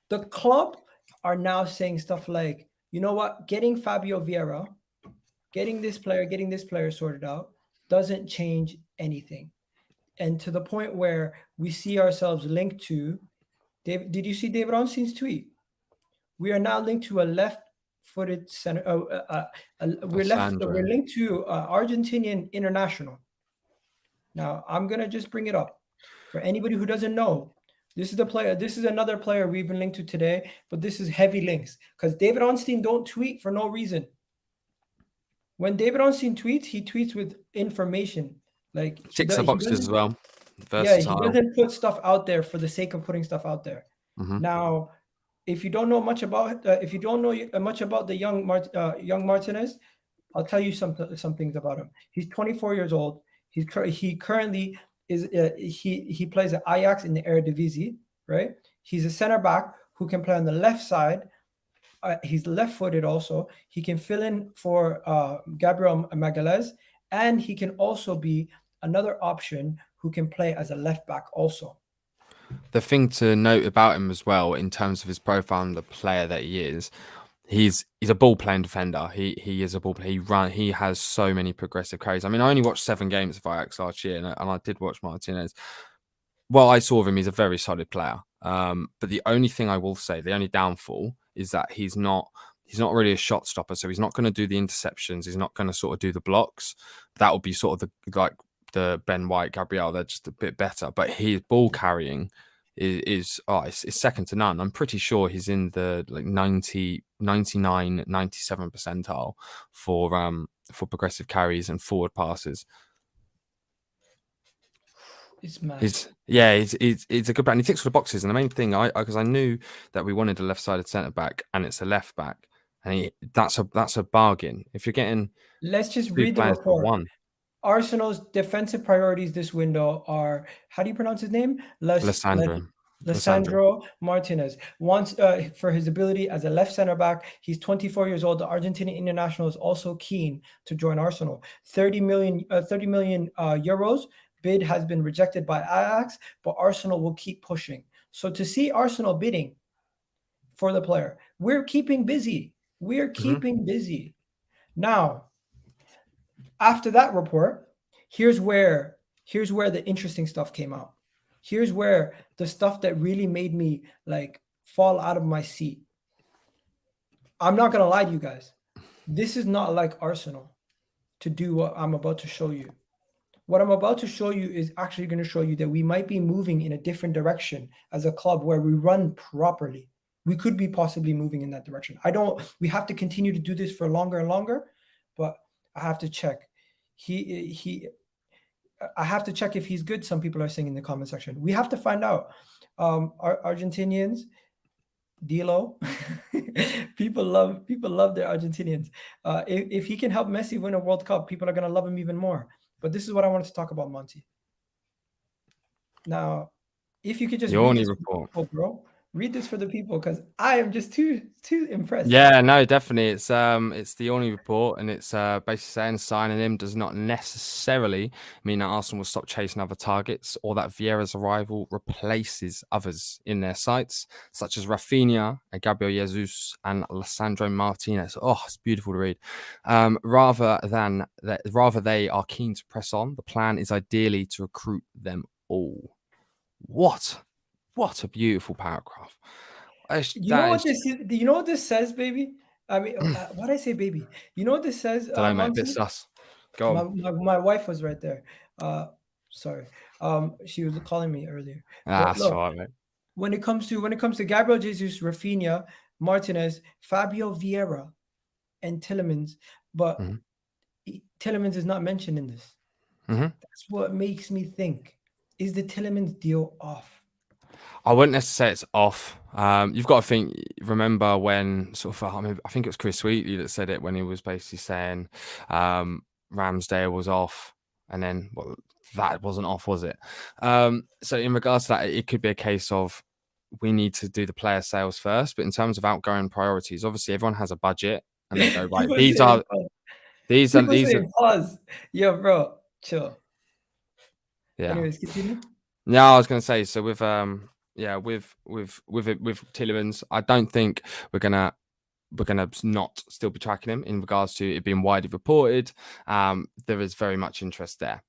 The club are now saying stuff like, you know what, getting Fabio Vieira, getting this player sorted out doesn't change anything. And to the point where we see ourselves linked to, did you see David Onstein's tweet? We are now linked to a left-footed center. We're linked to Argentinian international. Now, I'm going to just bring it up. For anybody who doesn't know, this is the player. This is another player we've been linked to today, but this is heavy links because David Onstein don't tweet for no reason. When David Onstein tweets, he tweets with information. Like ticks the boxes as well. Versatile. Yeah, he doesn't put stuff out there for the sake of putting stuff out there. Now, if you don't know much about the young Martinez, I'll tell you some things about him. He's 24 years old. He currently is he plays at Ajax in the Eredivisie, right? He's a center back who can play on the left side. He's left-footed also. He can fill in for Gabriel Magalhaes, and he can also be another option who can play as a left back also. The thing to note about him as well, in terms of his profile and the player that he is, he's a ball playing defender. He is a ball player. He has so many progressive carries. I mean, I only watched 7 games of Ajax last year, and I did watch Martinez. Well, I saw of him, he's a very solid player. But the only thing I will say, the only downfall is that he's not really a shot stopper. So he's not going to do the interceptions. He's not going to sort of do the blocks. That will be sort of the Ben White, Gabriel. They're just a bit better. But his ball carrying is second to none. I'm pretty sure he's in the 99, 97 percentile for progressive carries and forward passes. It's mad. He's a good player. And he ticks all the boxes. And the main thing, because I knew that we wanted a left-sided centre back, and it's a left back, and that's a bargain. If you're getting, let's just 2 read the players for report. 1. Arsenal's defensive priorities this window are, how do you pronounce his name? Lisandro Martinez. Wants for his ability as a left center back. He's 24 years old. The Argentinian international is also keen to join Arsenal. 30 million euros bid has been rejected by Ajax, but Arsenal will keep pushing. So to see Arsenal bidding for the player, we're keeping busy. We're keeping busy. Now, after that report, here's where the interesting stuff came out. Here's where the stuff that really made me fall out of my seat. I'm not going to lie to you guys. This is not like Arsenal to do what I'm about to show you. What I'm about to show you is actually going to show you that we might be moving in a different direction as a club where we run properly. We could be possibly moving in that direction. We have to continue to do this for longer and longer, but I have to check. I have to check if he's good. Some people are saying in the comment section. We have to find out. Argentinians, Dilo, people love their Argentinians. If he can help Messi win a World Cup, people are going to love him even more. But this is what I wanted to talk about, Monty. Now, if you could just read this report, people, bro. Read this for the people, because I am just too impressed. Yeah, no, definitely. It's the only report, and it's basically saying signing him does not necessarily mean that Arsenal will stop chasing other targets, or that Vieira's arrival replaces others in their sights, such as Raphinha and Gabriel Jesus and Lisandro Martinez. Oh, it's beautiful to read. Rather they are keen to press on. The plan is ideally to recruit them all. What a beautiful paragraph. You know what this says, baby? I mean, what did I say, baby? You know what this says? Don't know, mate, bit sus. Go on. My wife was right there. Sorry. She was calling me earlier. That's all right, mate. When it comes to Gabriel Jesus, Raphinha, Martinez, Fabio Vieira, and Tielemans, but Tielemans is not mentioned in this. That's what makes me think: is the Tielemans deal off? I wouldn't necessarily say it's off. You've got to think. Remember when I think it was Chris Wheatley that said it, when he was basically saying Ramsdale was off, and then that wasn't off, was it? So in regards to that, it could be a case of we need to do the player sales first. But in terms of outgoing priorities, obviously everyone has a budget, and they go right. these are pause. Yo, bro, chill. Yeah. Anyways, continue. No, I was going to say, so with Tielemans, I don't think we're gonna not still be tracking him in regards to it being widely reported. There is very much interest there.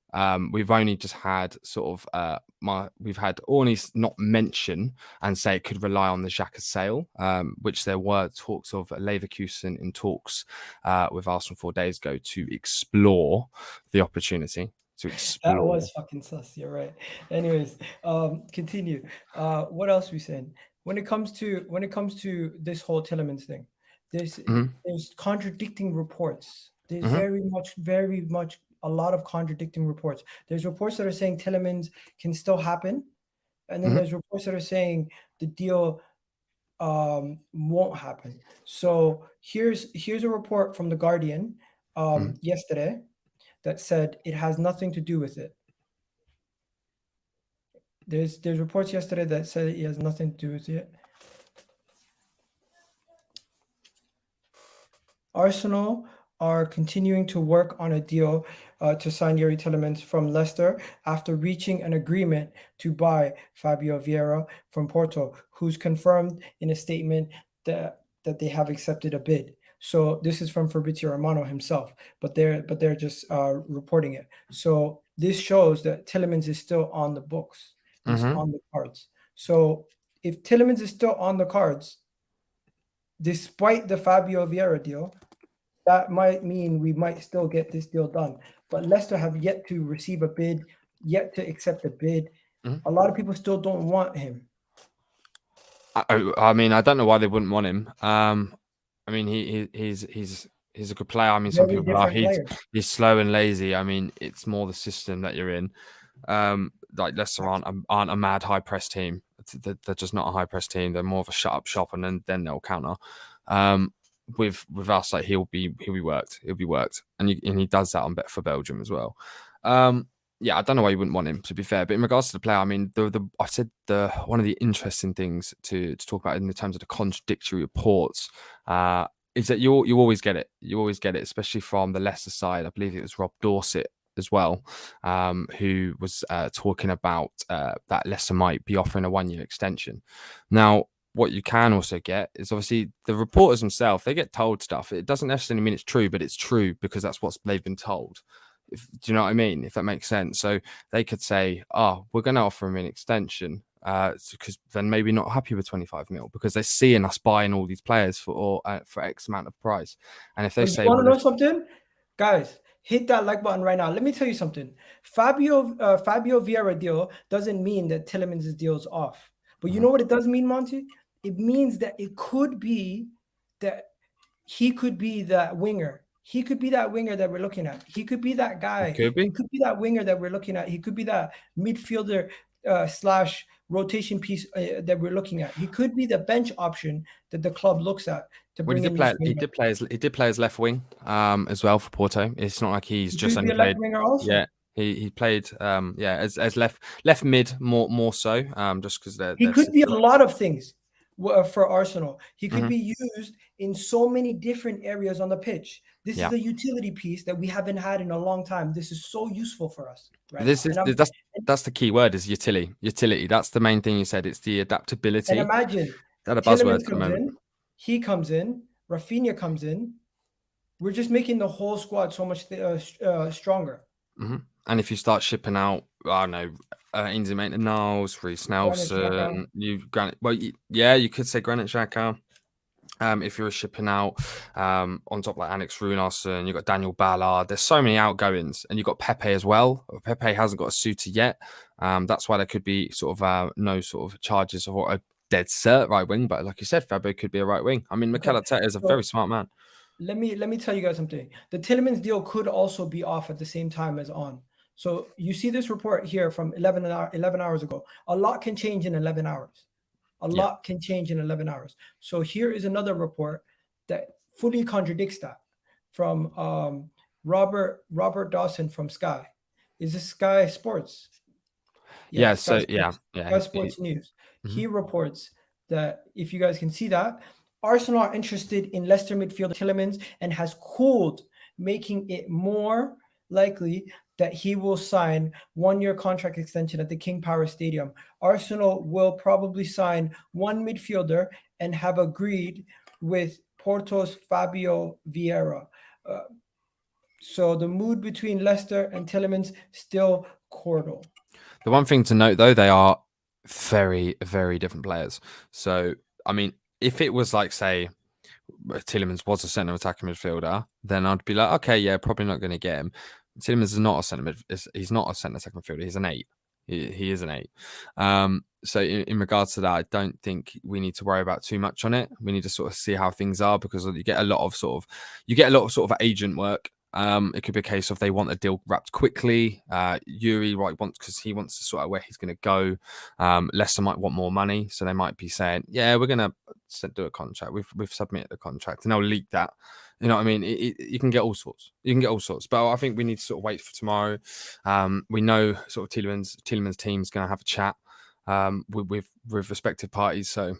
We've only just had we've had Orny not mention and say it could rely on the Xhaka sale, which there were talks of Leverkusen in talks with Arsenal 4 days ago to explore the opportunity. That was fucking sus. You're right. Anyways, continue. What else we saying? When it comes to this whole Tielemans thing, there's contradicting reports. There's very much a lot of contradicting reports. There's reports that are saying Tielemans can still happen, and then there's reports that are saying the deal won't happen. So here's a report from the Guardian yesterday that said it has nothing to do with it. There's reports yesterday that said it has nothing to do with it. Arsenal are continuing to work on a deal to sign Yuri Tielemans from Leicester after reaching an agreement to buy Fabio Vieira from Porto, who's confirmed in a statement that they have accepted a bid. So this is from Fabrizio Romano himself, but they're just reporting it. So this shows that Tielemans is still on the books. He's on the cards. So if Tielemans is still on the cards, despite the Fabio Vieira deal, that might mean we might still get this deal done. But Leicester have yet to receive a bid, yet to accept a bid. A lot of people still don't want him. I mean, I don't know why they wouldn't want him. I mean, he's a good player. I mean, some people are. He's slow and lazy. I mean, it's more the system that you're in. Like Leicester aren't a mad high press team. They're just not a high press team. They're more of a shut up shop, and then they'll counter. With us, like he'll be worked. He'll be worked, and he does that for Belgium as well. Yeah, I don't know why you wouldn't want him, to be fair. But in regards to the player, I mean, I said one of the interesting things to talk about in terms of the contradictory reports is that you always get it. You always get it, especially from the Leicester side. I believe it was Rob Dorset as well, who was talking about that Leicester might be offering a 1-year extension. Now, what you can also get is obviously the reporters themselves, they get told stuff. It doesn't necessarily mean it's true, but it's true because that's what they've been told. Do you know what I mean? If that makes sense. So they could say, oh, we're going to offer him an extension because they're maybe not happy with 25 mil because they're seeing us buying all these players for X amount of price. And if they say, you want to know something? Guys, hit that like button right now. Let me tell you something. Fabio Vieira deal doesn't mean that Tielemans' deal is off. But you know what it does mean, Monty? It means that it could be that he could be that winger. He could be that winger that we're looking at. He could be that guy. He could be that winger that we're looking at. He could be that midfielder / rotation piece that we're looking at. He could be the bench option that the club looks at to bring in. He did play as left wing as well for Porto. It's not like he's just only played. Left winger also. Yeah, he played as left mid more so just because he could be a lot of things for Arsenal. He could be used in so many different areas on the pitch. This is a utility piece that we haven't had in a long time. This is so useful for us. Right? That's the key word is utility. Utility. That's the main thing you said. It's the adaptability. And imagine that a buzzword comes in, he comes in, Raphinha comes in. We're just making the whole squad so much stronger. And if you start shipping out, I don't know, Ainsley Maitland-Niles, Reece Nelson, you could say Granit Xhaka. If you're shipping out on top like Annex Runarsson, you've got Daniel Ballard. There's so many outgoings, and you've got Pepe as well. Pepe hasn't got a suitor yet. That's why there could be sort of no sort of charges of a dead cert right wing. But like you said, Fabio could be a right wing. I mean, Mikel Arteta is a very smart man. Let me tell you guys something. The Tielemans deal could also be off at the same time as on. So you see this report here from 11 hours ago. A lot can change in 11 hours. A lot can change in 11 hours. So here is another report that fully contradicts that from Robert Dawson from Sky. Is this Sky Sports? Sky Sports News. He reports that, if you guys can see that, Arsenal are interested in Leicester midfielder Tielemans and has cooled, making it more likely that he will sign 1-year contract extension at the King Power Stadium. Arsenal will probably sign one midfielder and have agreed with Porto's Fabio Vieira. So the mood between Leicester and Tielemans still cordial. The one thing to note, though, they are very, very different players. So, I mean, if it was like, say, Tielemans was a centre attacking midfielder, then I'd be like, okay, yeah, probably not going to get him. Tielemans is not a centre he's not a centre attacking midfielder. He's an 8. He is an 8. So in regards to that, I don't think we need to worry about too much on it. We need to sort of see how things are because you get a lot of sort of agent work It could be a case of they want a deal wrapped quickly. Yuri wants because he wants to sort out where he's going to go. Leicester might want more money, so they might be saying, "Yeah, we're going to do a contract. We've submitted the contract," and they'll leak that. You know what I mean? You can get all sorts. You can get all sorts. But I think we need to sort of wait for tomorrow. We know sort of Tielemans' team's going to have a chat with respective parties. So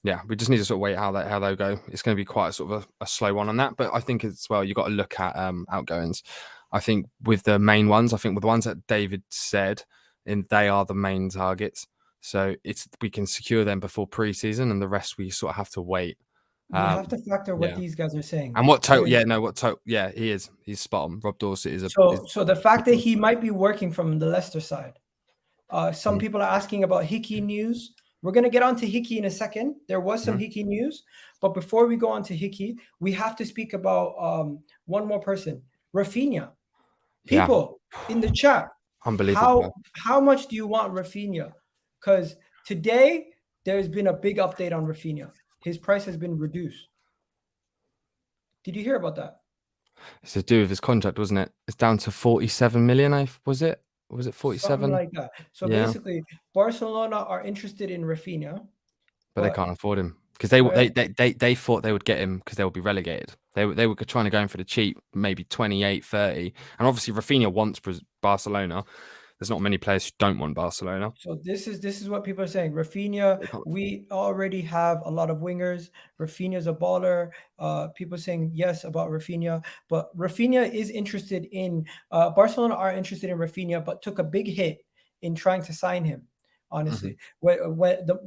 yeah, we just need to sort of wait how they go. It's going to be quite a sort of a slow one on that, but I think as well you've got to look at outgoings. I think with the main ones, I think with the ones that David said, and they are the main targets. So we can secure them before pre-season, and the rest we sort of have to wait. We have to factor what yeah. these guys are saying. And what total? Yeah, no, what total? Yeah, he's spot on. Rob Dorsett is a so the fact that he might be working from the Leicester side. Some people are asking about Hickey news. We're going to get on to Hickey in a second. There was some Hickey news. But before we go on to Hickey, we have to speak about one more person, Raphinha. People in the chat, unbelievable. How much do you want Raphinha? Because today, there's been a big update on Raphinha. His price has been reduced. Did you hear about that? It's to do with his contract, wasn't it? It's down to 47 million, was it? Was it 47? Something like that. So basically, Barcelona are interested in Raphinha, but they can't afford him because they thought they would get him because they would be relegated. They were trying to go in for the cheap, maybe 28, 30. And obviously Raphinha wants Barcelona. There's not many players who don't want Barcelona. So this is what people are saying. Raphinha, we already have a lot of wingers. Raphinha's a baller. People saying yes about Raphinha, but Raphinha is interested in Barcelona are interested in Raphinha, but took a big hit in trying to sign him. Honestly, when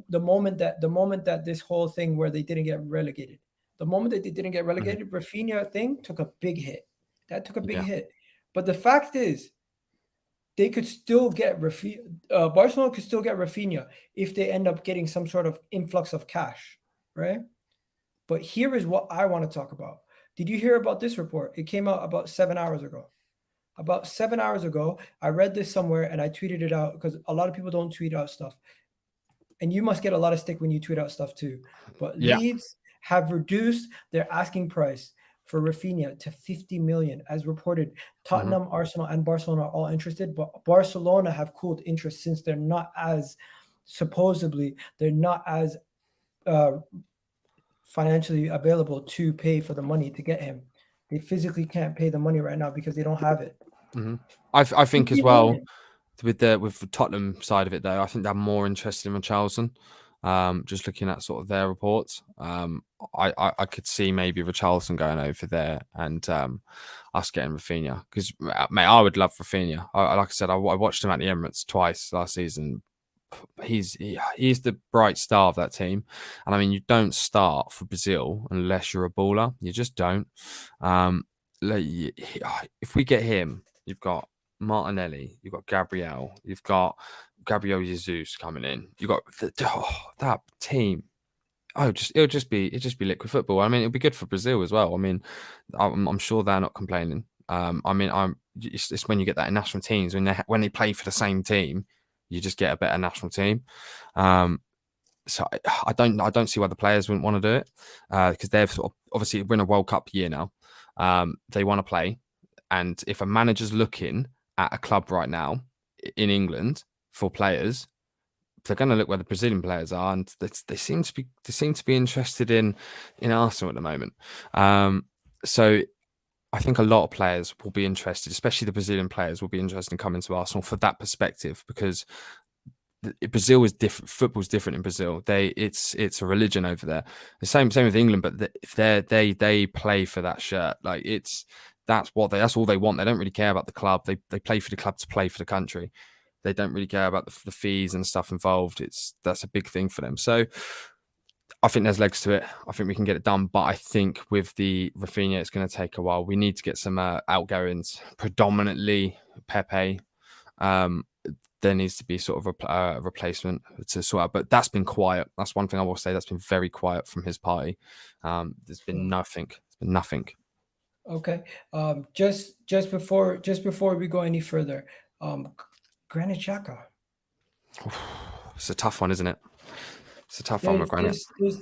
the moment that this whole thing where they didn't get relegated, Raphinha thing took a big hit. That took a big hit. But the fact is, they could still get Barcelona could still get Raphinha if they end up getting some sort of influx of cash, right? But here is what I want to talk about. Did you hear about this report? It came out about 7 hours ago. About 7 hours ago, I read this somewhere and I tweeted it out because a lot of people don't tweet out stuff. And you must get a lot of stick when you tweet out stuff too. But Leeds have reduced their asking price for Raphinha to 50 million, as reported. Tottenham, Arsenal, and Barcelona are all interested, but Barcelona have cooled interest since they're not as financially available to pay for the money to get him. They physically can't pay the money right now because they don't have it. I think as well with the Tottenham side of it though, I think they're more interested in Richarlison. Just looking at sort of their reports, I could see maybe Richarlison going over there and us getting Raphinha because mate, I would love Raphinha. Like I said, I watched him at the Emirates twice last season. He's the bright star of that team, and I mean you don't start for Brazil unless you're a baller. You just don't. If we get him, you've got Martinelli, you've got Gabriel, you've got Gabriel Jesus coming in. You got that team. It'll just be liquid football. I mean, it'll be good for Brazil as well. I mean, I'm sure they're not complaining. I mean, it's when you get that in national teams when they play for the same team, you just get a better national team. So I don't see why the players wouldn't want to do it because they've sort of obviously we're in a World Cup year now. They want to play, and if a manager's looking at a club right now in England for players, they're going to look where the Brazilian players are, and they seem to be interested in Arsenal at the moment. So I think a lot of players will be interested, especially the Brazilian players will be interested in coming to Arsenal for that perspective because Brazil is different. Football's different in Brazil. It's a religion over there. The same with England, but if they play for that shirt, like that's all they want. They don't really care about the club. They play for the club to play for the country. They don't really care about the fees and stuff involved. That's a big thing for them. So I think there's legs to it. I think we can get it done. But I think with the Raphinha, it's going to take a while. We need to get some outgoings, predominantly Pepe. There needs to be sort of a replacement to sort out. But that's been quiet. That's one thing I will say. That's been very quiet from his party. There's been nothing. There's been nothing. Okay. Just before we go any further, Granit Xhaka. It's a tough one, isn't it? It's a tough one with Granit. There's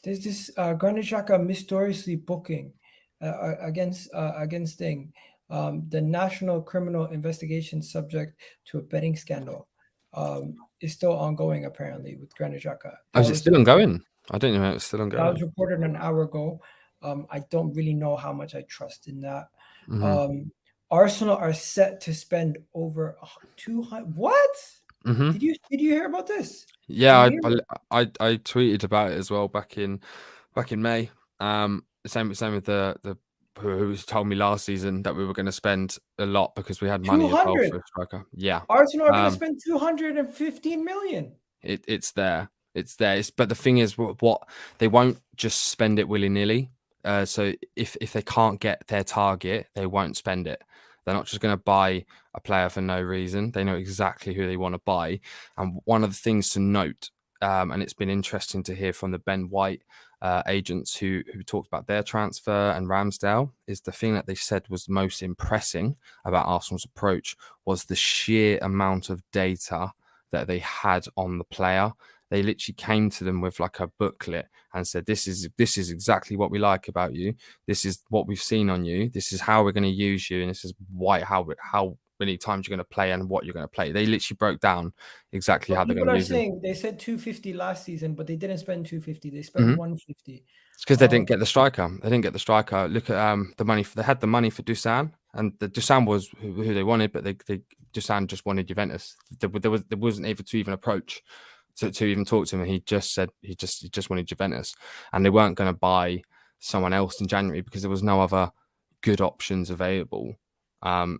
this Granit Xhaka mysteriously booking against thing. The National Criminal Investigation subject to a betting scandal is still ongoing apparently with Granit Xhaka. Oh, is it still ongoing? I didn't know it was still That was ongoing. reported an hour ago. I don't really know how much I trust in that. Arsenal are set to spend over 200. What? Did you hear about this? Did Yeah, you hear? I tweeted about it as well back in May. Same with the who told me last season that we were going to spend a lot because we had money as well 200. for a striker. Yeah, Arsenal are going to spend 215 million. it's there. But the thing is, what they won't just spend it willy nilly. So if they can't get their target, they won't spend it. They're not just going to buy a player for no reason. They know exactly who they want to buy. And one of the things to note, and it's been interesting to hear from the Ben White agents who talked about their transfer and Ramsdale, is the thing that they said was most impressing about Arsenal's approach was the sheer amount of data that they had on the player. They literally came to them with like a booklet and said, this is exactly what we like about you. This is what we've seen on you. This is how we're going to use you. And this is how many times you're going to play and what you're going to play. They literally broke down exactly how they're going to use you. They said 250 last season, but they didn't spend 250. They spent 150. It's because they didn't get the striker. Look at the money. They had the money for Dusan, and the Dusan was who they wanted, but Dusan just wanted Juventus. There wasn't able to even approach to even talk to him. And he just said he just wanted Juventus, and they weren't going to buy someone else in January because there was no other good options available.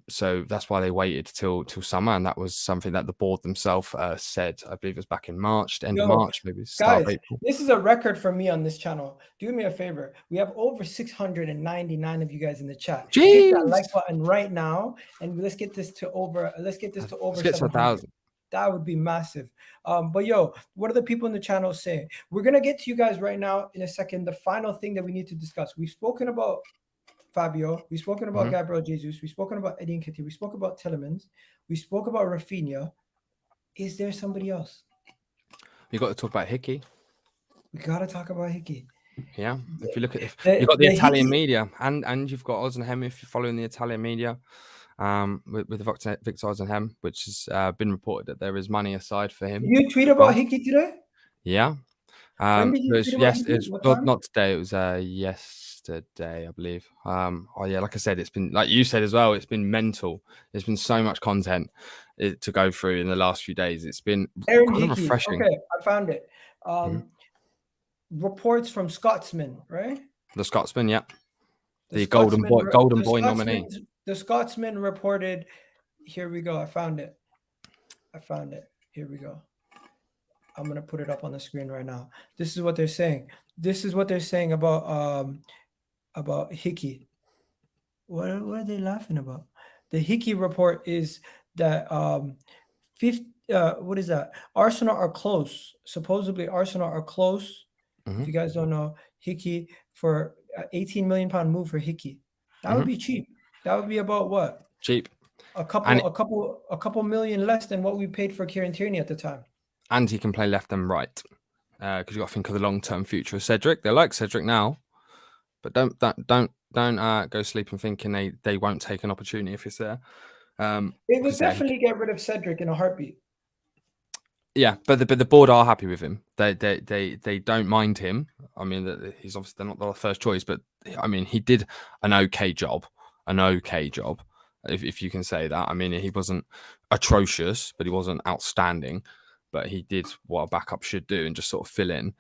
So that's why they waited till summer, and that was something that the board themselves said. I believe it was back in March, end of March, maybe start of April. This is a record for me on this channel. Do me a favor. We have over 699 of you guys in the chat. Jeez. Hit that like button right now, and let's get this to over. Let's get 7,000. That would be massive. But yo, what are the people in the channel saying? We're gonna get to you guys right now in a second. The final thing that we need to discuss. We've spoken about Fabio, we've spoken about Gabriel Jesus, we've spoken about Nketiah, we spoke about Tielemans, we spoke about Raphinha. Is there somebody else? You got to talk about Hickey. We got to talk about Hickey. Yeah, if you look at you've got the Italian media and you've got Oz and Hem if you're following the Italian media, with Victor Oz and Hem, which has been reported that there is money aside for him. Did you tweet about Hickey today? Yeah. When did you tweet about Hickey? It was not today. It was yesterday, I believe. Oh yeah, like I said, it's been like you said as well. It's been mental. There's been so much content to go through in the last few days. It's been Aaron kind of Hickey. refreshing. Okay, I found it. Reports from Scotsman, right? The Scotsman, yeah. The Golden Boy nominee. The Scotsman reported. Here we go. I found it. Here we go. I'm gonna put it up on the screen right now. This is what they're saying. This is what they're saying about Hickey. What are they laughing about? The Hickey report is that what is that? Arsenal are close. Supposedly Arsenal are close. If you guys don't know, Hickey for 18 million pound move for Hickey. That would be cheap. That would be about what? Cheap. A couple million less than what we paid for Kieran Tierney at the time. And he can play left and right. Because you got to think of the long-term future of Cedric. They like Cedric now, but don't go sleeping thinking they won't take an opportunity if it's there. They would definitely get rid of Cedric in a heartbeat. Yeah, but the board are happy with him. They don't mind him. I mean, he's obviously they're not the first choice, but I mean, he did an okay job, if you can say that. I mean, he wasn't atrocious, but he wasn't outstanding. But he did what a backup should do and just sort of fill in.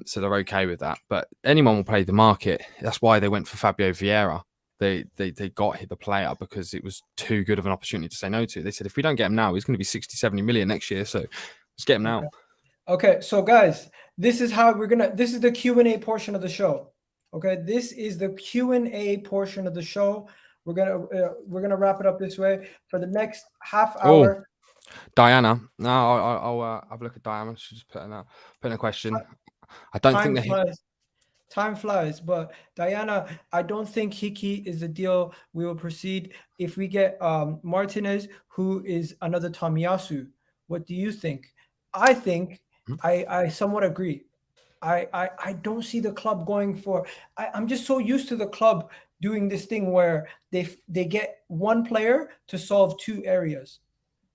So they're okay with that. But anyone will play the market. That's why they went for Fabio Vieira. They got the player because it was too good of an opportunity to say no to. They said, if we don't get him now, he's going to be 60, 70 million next year. So let's get him now. Okay. So guys, this is the Q&A portion of the show. Okay. This is the Q&A portion of the show. We're going to wrap it up this way for the next half hour. Diana. No, I'll have a look at Diana. She's just putting a question. I don't think time flies, but Diana, I don't think Hickey is the deal we will proceed. If we get Martinez, who is another Tomiyasu, what do you think? I think I somewhat agree. I don't see the club going for. I'm just so used to the club doing this thing where they get one player to solve two areas.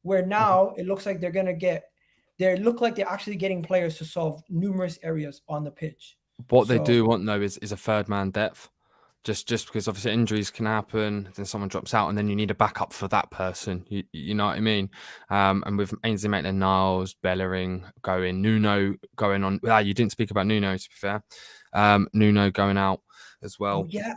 Where Mhm. now it looks like they're gonna get. They look like they're actually getting players to solve numerous areas on the pitch. What they So do want though is a third man depth. Just because obviously injuries can happen, then someone drops out, and then you need a backup for that person. You know what I mean? And with Ainsley Maitland-Niles, Bellerin going, Nuno going on. You didn't speak about Nuno, to be fair. Nuno going out as oh well. yeah,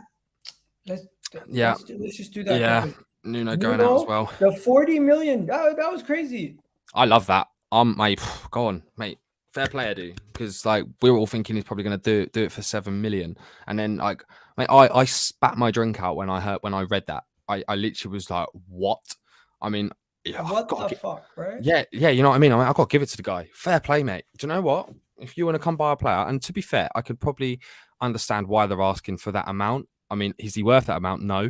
let's Yeah, let's just do that yeah. quickly. Nuno going out as Nuno, well. the 40 million. That was crazy. I love that. Mate, go on, mate. Fair play, I do, because like we were all thinking he's probably going to do it for 7 million, and then like, mate, I spat my drink out when I read that. I literally was like, what? I mean, yeah, I've What got the to fuck, right? yeah, you know what I mean. I've got to give it to the guy. Fair play, mate. Do you know what? If you want to come buy a player, and to be fair, I could probably understand why they're asking for that amount. I mean, is he worth that amount? No,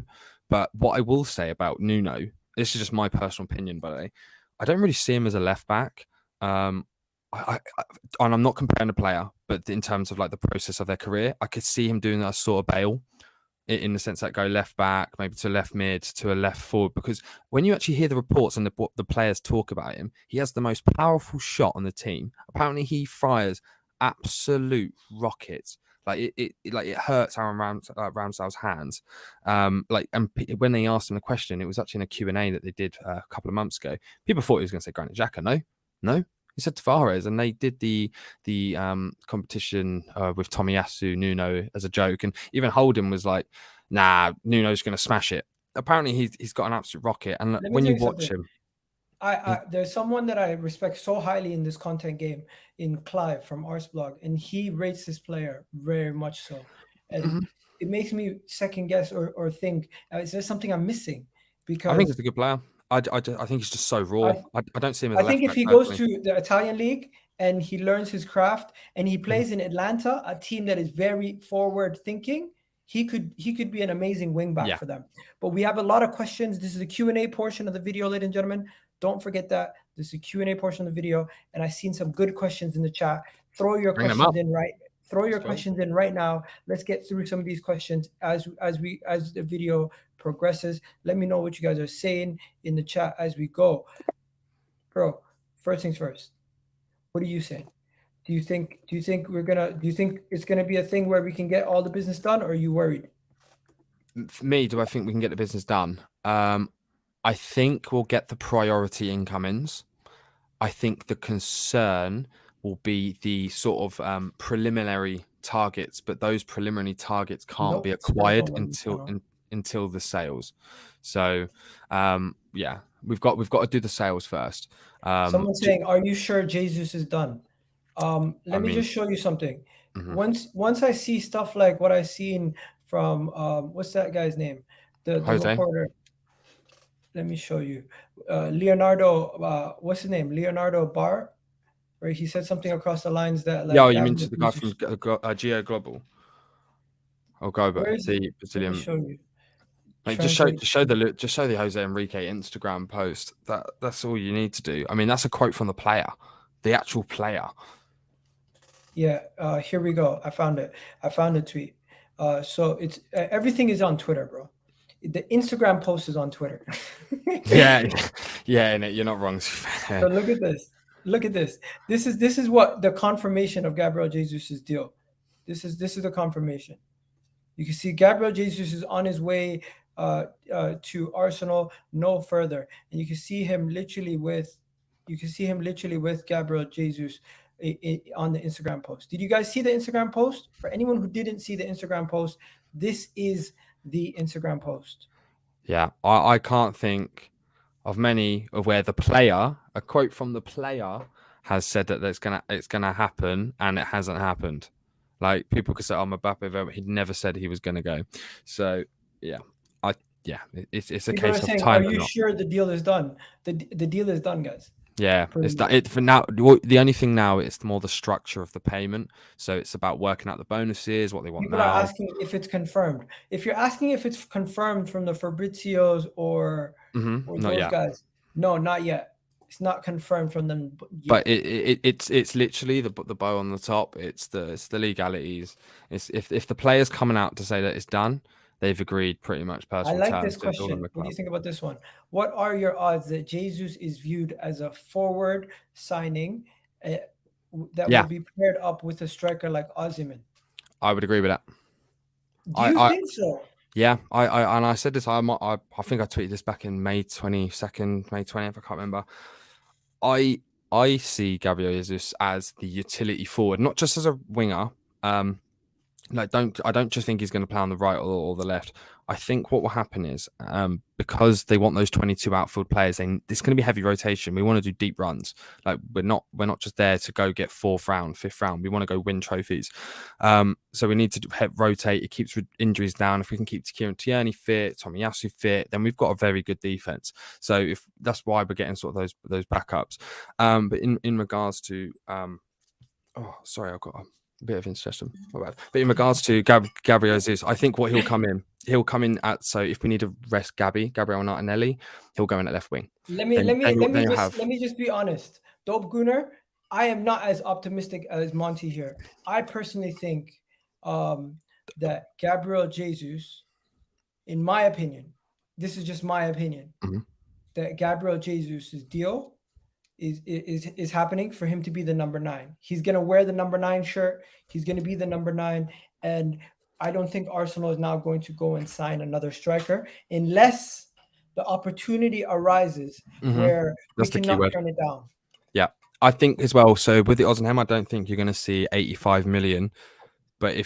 but what I will say about Nuno, this is just my personal opinion, by the way. I don't really see him as a left back. Um, and I'm not comparing the player, but in terms of like the process of their career, I could see him doing that sort of Bale in the sense that go left back, maybe to left mid, to a left forward. Because when you actually hear the reports and what the players talk about him, he has the most powerful shot on the team. Apparently, he fires absolute rockets. Like it hurts Aaron Ramsdale's hands. When they asked him the question, it was actually in a Q&A that they did a couple of months ago. People thought he was going to say Granit Xhaka. No, he said Tavares, and they did the competition with Tomiyasu Nuno as a joke, and even Holden was like, "Nah, Nuno's going to smash it." Apparently, he's got an absolute rocket, and Let me when tell you you watch something. him, There's someone that I respect so highly in this content game, in Clive from Arsblog, and he rates this player very much so, and Mhm. it makes me second guess or think, is there something I'm missing? I think he's Because a good player. I think he's just so raw. I I don't see him as I a think left if back he goes personally. to the Italian league and he learns his craft and he Mhm. plays in Atlanta, a team that is very forward thinking, he could be an amazing wing back Yeah, for them. But we have a lot of questions. This is the Q&A portion of the video, ladies and gentlemen. Don't forget that this is the Q&A portion of the video, and I've seen some good questions in the chat. Throw your bring them questions up. in right. Throw your Sweet. questions in right now. Let's get through some of these questions as the video progresses. Let me know what you guys are saying in the chat as we go. Bro, first things first. What are you saying? Do you think it's gonna be a thing where we can get all the business done, or are you worried? For me, do I think we can get the business done? I think we'll get the priority incomings. I think the concern will be the sort of preliminary targets, but those preliminary targets can't be Nope, Spurs acquired don't want to channel. until the sales. So yeah, we've got to do the sales first. Someone's saying, "Are you sure Jesus is done?" I Let me mean, just show you something. mhm. Once I see stuff like what I've seen from what's that guy's name? The Jose. reporter. Let me show you. Leonardo. What's his name? Leonardo Barr. Where he said something across the lines that Yeah, like you mean Gabriel the guy from Jesus. Geo Global or Gobo, Where is it? the Let me Brazilian. show you. Mate, Translate. just show the Jose Enrique Instagram post. That's all you need to do. I mean, that's a quote from the player, the actual player. Yeah, here we go. I found it. I found the tweet. So it's everything is on Twitter, bro. The Instagram post is on Twitter. Yeah, yeah, and you're not wrong. So look at this. Look at this. This is what the confirmation of Gabriel Jesus's deal. This is the confirmation. You can see Gabriel Jesus is on his way to Arsenal, no further, and you can see him literally with Gabriel Jesus on the Instagram post. Did you guys see the Instagram post? For anyone who didn't see the Instagram post, this is the Instagram post. Yeah, I can't think of many of where the player, a quote from the player, has said that it's gonna happen, and it hasn't happened. Like people could say, "Oh, Mbappe," he never said he was gonna go. So yeah, I yeah, it's a People are case of saying, "Are time or you not. sure the deal is done?" The deal is done, guys. Yeah, Pretty it's that much. it for now. The only thing now is more the structure of the payment. So it's about working out the bonuses, what they want People are now. asking if it's confirmed. If you're asking if it's confirmed from the Fabrizios or Not those yet. guys, no, not yet. It's not confirmed from them But yet. it's literally the bow on the top. It's the legalities. It's if the player's coming out to say that it's done, they've agreed pretty much I personal like this terms to build on question. the What do club. you think about this one? What are your odds that Jesus is viewed as a forward signing uh, that will Yeah, be paired up with a striker like Osimhen? I would agree with that. Do you think so? Yeah, and I said this. I think I tweeted this back in May 22nd, May 20th. I can't remember. I see Gabriel Jesus as the utility forward, not just as a winger. I don't just think he's going to play on the right or the left. I think what will happen is because they want those 22 outfield players, it's going to be heavy rotation. We want to do deep runs. Like we're not just there to go get 4th round, 5th round. We want to go win trophies. So we need to rotate. It keeps injuries down. If we can keep Kieran Tierney fit, Tomiyasu fit, then we've got a very good defense. So if that's why we're getting sort of those backups. But in regards to sorry, I've got a bit of indigestion. But in regards to Gabriel Jesus, I think what he'll come in at. So if we need to rest Gabriel Martinelli, he'll go in at left wing. Let me just be honest. Dope Gunner, I am not as optimistic as Monty here. I personally think that Gabriel Jesus, in my opinion, this is just my opinion, that Gabriel Jesus' deal is happening for him to be the number 9. He's gonna wear the number 9 shirt. He's gonna be the number 9, and I don't think Arsenal is now going to go and sign another striker unless the opportunity arises where we That's the key cannot word. turn it down. Yeah, I think as well. So with the Ozenham, I don't think you're going to see 85 million. But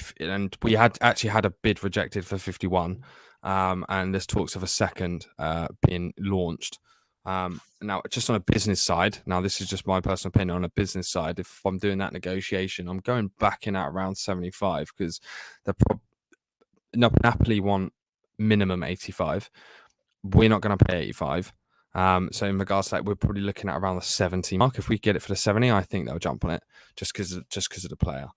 we had a bid rejected for 51, and there's talks of a second being launched. Now, just on a business side, now this is just my personal opinion. On a business side, if I'm doing that negotiation, I'm going back in at around 75 because Napoli want minimum 85. We're not going to pay 85. So in regards to that, we're probably looking at around the 70 mark. If we get it for the 70, I think they'll jump on it just because of the player.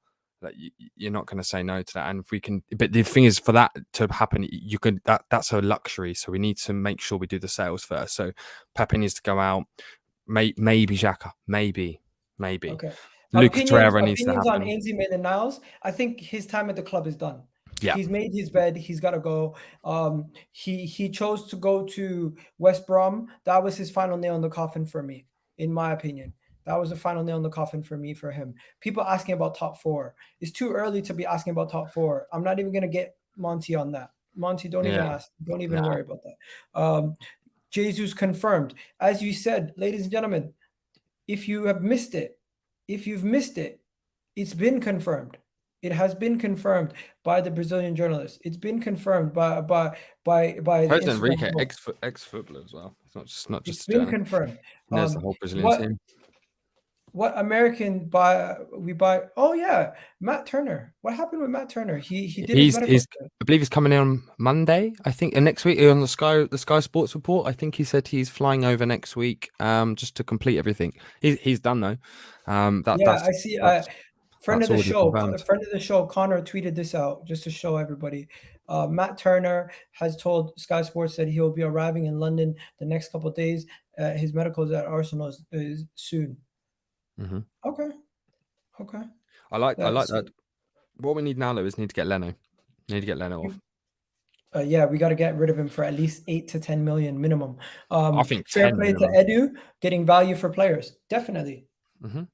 Like you're not going to say no to that. And if we can, but the thing is, for that to happen, you can that's a luxury. So we need to make sure we do the sales first. So Pepe needs to go out. Maybe Xhaka, maybe. Okay. Lucas Torreira needs to Opinions on happen. Ainsley Maitland-Niles. I think his time at the club is done. Yeah. He's made his bed. He's got to go. He chose to go to West Brom. That was his final nail in the coffin for me, in my opinion. That was the final nail in the coffin for me, for him. People asking about top 4. It's too early to be asking about top 4. I'm not even going to get Monty on that. Monty, don't even ask. Don't even worry about that. Jesus confirmed. As you said, ladies and gentlemen, if you've missed it, it's been confirmed. It has been confirmed by the Brazilian journalists. It's been confirmed by President Instagram Enrique, post. ex-footballer as well. It's not just It's been confirmed. There's the whole Brazilian team. What American we buy? Oh yeah, Matt Turner. What happened with Matt Turner? He did his medical. I believe he's coming in on Monday. I think, and next week on the Sky Sports report. I think he said he's flying over next week, just to complete everything. He's done though. I see. Friend of the show, Connor tweeted this out just to show everybody. Matt Turner has told Sky Sports that he'll be arriving in London the next couple of days. His medical is at Arsenal is soon. Okay. I like that. What we need now though is need to get Leno off. Yeah, we got to get rid of him for at least 8 to 10 million minimum. I think fair play minimum. to Edu, getting value for players, definitely.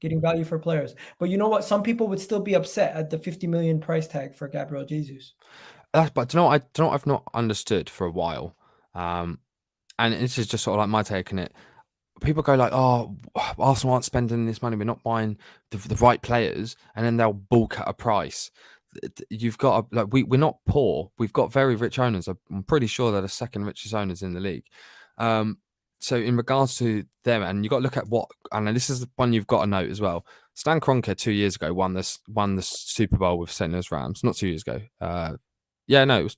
Getting value for players. But you know what? Some people would still be upset at the 50 million price tag for Gabriel Jesus. But do you know what I've not understood for a while, and this is just sort of like my take on it. People go like, "Oh, Arsenal aren't spending this money. We're not buying the right players," and then they'll balk at a price. You've got we're not poor. We've got very rich owners. I'm pretty sure they're the second richest owners in the league. So in regards to them, and you got to look at and this is the one you've got to note as well. Stan Kroenke 2 years ago won the Super Bowl with St. Louis Rams. Not 2 years ago. It was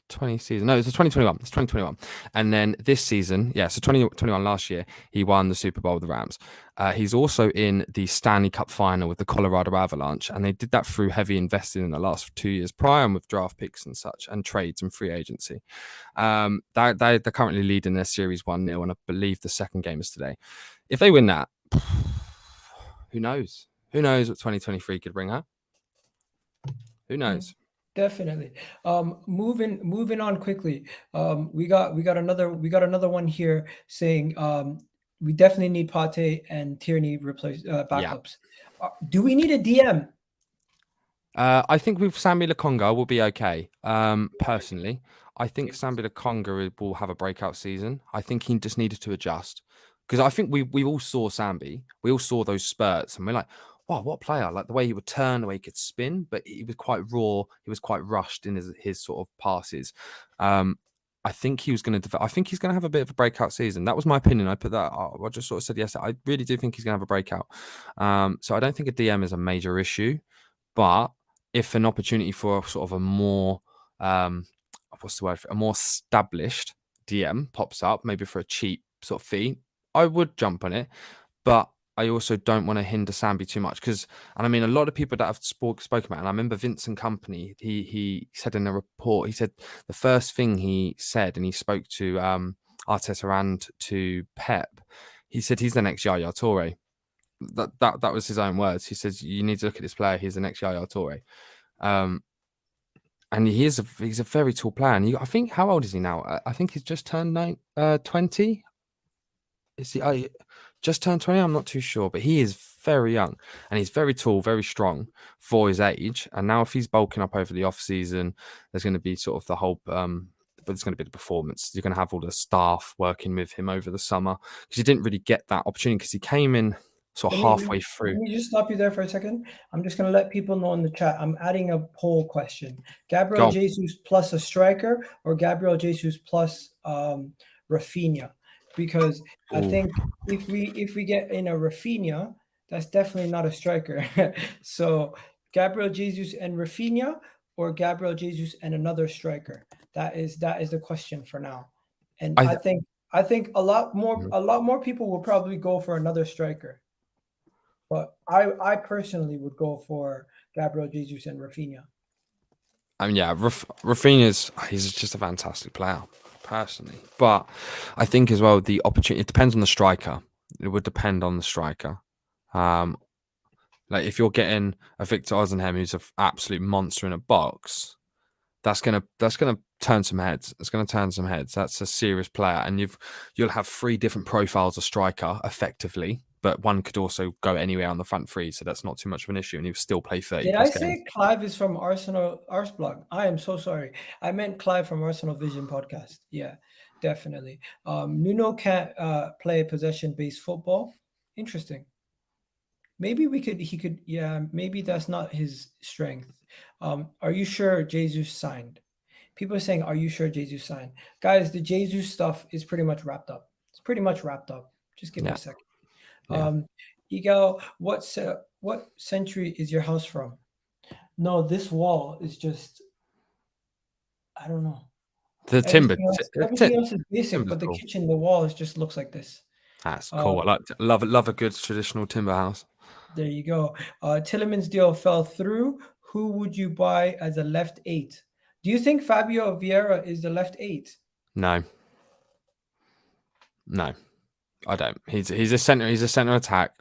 20 season. No, it's 2021. It's 2021. And then this season, so 2021 last year, he won the Super Bowl with the Rams. He's also in the Stanley Cup final with the Colorado Avalanche. And they did that through heavy investing in the last 2 years prior and with draft picks and such and trades and free agency. They're currently leading their series 1-0. And I believe the second game is today. If they win that, who knows? Who knows what 2023 could bring out? Who knows? Definitely. Moving on quickly. We got another one here saying we definitely need Pate and Tierney replace backups. Do we need a DM? I think with Sambi Lokonga will be okay. Personally, I think Sambi Lokonga will have a breakout season. I think he just needed to adjust because I think we all saw Sambi. We all saw those spurts, and we're like, wow, what a player! Like the way he would turn, the way he could spin, but he was quite raw. He was quite rushed in his sort of passes. I think he was going to. I think he's going to have a bit of a breakout season. That was my opinion. I put that. I just sort of said yes. I really do think he's going to have a breakout. So I don't think a DM is a major issue, but if an opportunity for sort of a more what's the word for it? A more established DM pops up, maybe for a cheap sort of fee, I would jump on it. But I also don't want to hinder Sambi too much because, and I mean, a lot of people that have spoken about, and I remember Vincent Company, he said in a report, he said the first thing he said, and he spoke to Arteta and to Pep, he said he's the next Yaya Toure. That was his own words. He says you need to look at this player. He's the next Yaya Toure. And he's a very tall player. And I think, how old is he now? I think he's just turned 20. Is he just turned 20? I'm not too sure, but he is very young and he's very tall, very strong for his age. And now if he's bulking up over the off season, there's going to be sort of the whole, but it's going to be the performance. You're going to have all the staff working with him over the summer because he didn't really get that opportunity because he came in sort of halfway through. Let me just stop you there for a second. I'm just going to let people know in the chat. I'm adding a poll question. Gabriel Jesus plus a striker or Gabriel Jesus plus Raphinha? Because I think if we get in a Raphinha, that's definitely not a striker. So Gabriel Jesus and Raphinha or Gabriel Jesus and another striker? That is the question for now. And I think a lot more people will probably go for another striker. But I personally would go for Gabriel Jesus and Raphinha. I mean, yeah, Raphinha's he's just a fantastic player, personally. But I think as well the opportunity, it depends on the striker. It would depend on the striker. Like if you're getting a Victor Osimhen who's an absolute monster in a box, that's gonna turn some heads. It's gonna turn some heads. That's a serious player, and you'll have 3 different profiles of striker effectively. But one could also go anywhere on the front 3, so that's not too much of an issue, and he'll still play 30 Did plus I games. say Clive is from Arsenal Arsblog? I am so sorry. I meant Clive from Arsenal Vision podcast. Yeah, definitely. Nuno can't play possession-based football. Interesting. Maybe he could. Yeah, maybe that's not his strength. Are you sure Jesus signed? People are saying, "Are you sure Jesus signed?" Guys, the Jesus stuff is pretty much wrapped up. It's pretty much wrapped up. Just give me a second. Igal, what century is your house from? No, this wall is just, I don't know. The timber. Everything else is basic, but the cool. kitchen, the wall just looks like this. That's cool. I love a good traditional timber house. There you go. Tielemans deal fell through. Who would you buy as a left 8? Do you think Fabio Vieira is the left 8? No, I don't. He's a center. He's a center attack.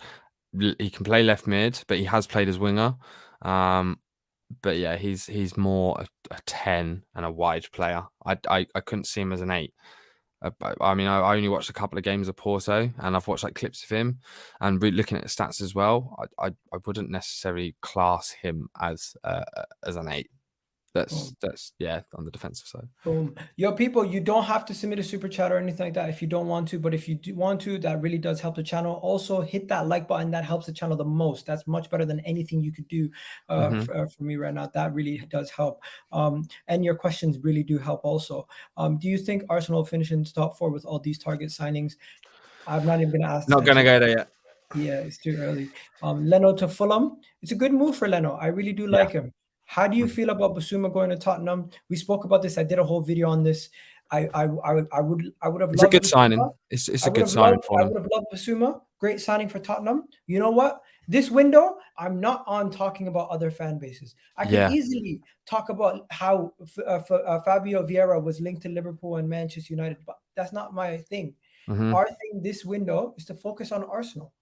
He can play left mid, but he has played as winger. But yeah, he's more a 10 and a wide player. I couldn't see him as an 8. I mean, I only watched a couple of games of Porto, and I've watched like clips of him, and looking at the stats as well. I wouldn't necessarily class him as an 8. That's on the defensive side. Boom. Yo, people, you don't have to submit a super chat or anything like that if you don't want to, but if you do want to, that really does help the channel. Also, hit that like button. That helps the channel the most. That's much better than anything you could do for me right now. That really does help. And your questions really do help also. Do you think Arsenal finish in top 4 with all these target signings? I'm not even going to ask. Not going to go there yet. Yeah, it's too early. Leno to Fulham. It's a good move for Leno. I really do like him. How do you feel about Basuma going to Tottenham? We spoke about this. I did a whole video on this. I would have It's a loved good Basuma. signing. It's a good signing for I them. would have loved Basuma. Great signing for Tottenham. You know what? This window, I'm not on talking about other fan bases. I could Yeah. easily talk about how Fabio Vieira was linked to Liverpool and Manchester United, but that's not my thing. Hmm. Our thing this window is to focus on Arsenal.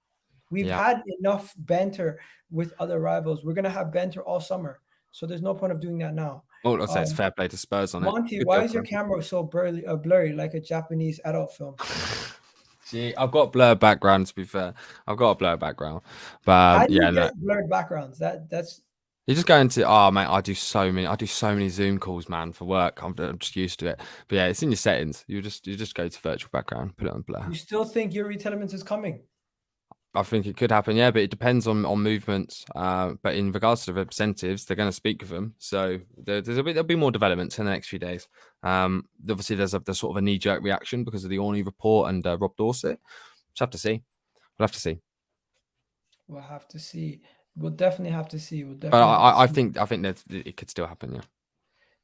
We've Yeah. had enough banter with other rivals. We're gonna have banter all summer, so there's no point of doing that now. All I'll say is Um, fair play to Spurs on it. Monty, Good why deal is for your them. camera so blurry like a Japanese adult film? Gee, I've got a blurred background. To be fair, I've got a blurred backgroground, but How do yeah, you no. get blurred backgrounds? That's You just go into mate, I do so many Zoom calls, man, for work. I'm just used to it. But yeah, it's in your settings. You just go to virtual background, put it on blur. you still think your Tielemans is coming? I think it could happen, yeah, but it depends on movements. But in regards to the representatives, they're going to speak with them, so there'll be more developments in the next few days. Obviously, there's sort of a knee jerk reaction because of the Orney report and Rob Dorset. Just have to see. We'll have to see. We'll have to see. We'll definitely have to see. We'll But definitely have to I see. think that it could still happen,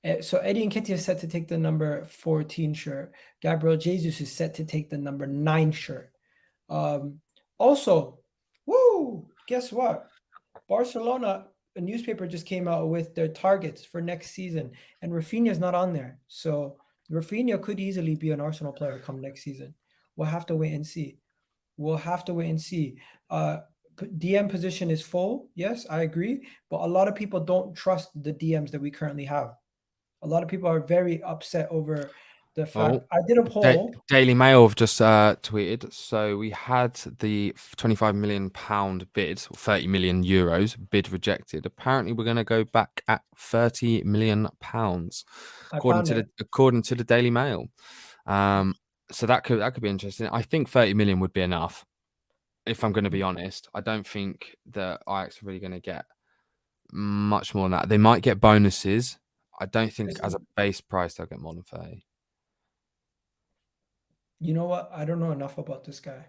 yeah. So Eddie Nketiah is set to take the number 14 shirt. Gabriel Jesus is set to take the number 9 shirt. Also, guess what? Barcelona, a newspaper just came out with their targets for next season, and Raphinha's not on there. So Raphinha could easily be an Arsenal player come next season. We'll have to wait and see. We'll have to wait and see. DM position is full. Yes, I agree. But a lot of people don't trust the DMs that we currently have. A lot of people are very upset over the fact. Oh, I did a poll. Daily Mail have just tweeted. So we had the £25 million bid, or 30 million euros bid rejected. Apparently, we're going to go back at £30 million, I found it. according to the Daily Mail. So that could be interesting. I think 30 million would be enough. If I'm going to be honest, I don't think that Ajax are really going to get much more than that. They might get bonuses. I don't think as a base price they'll get more than 30. You know what? I don't know enough about this guy.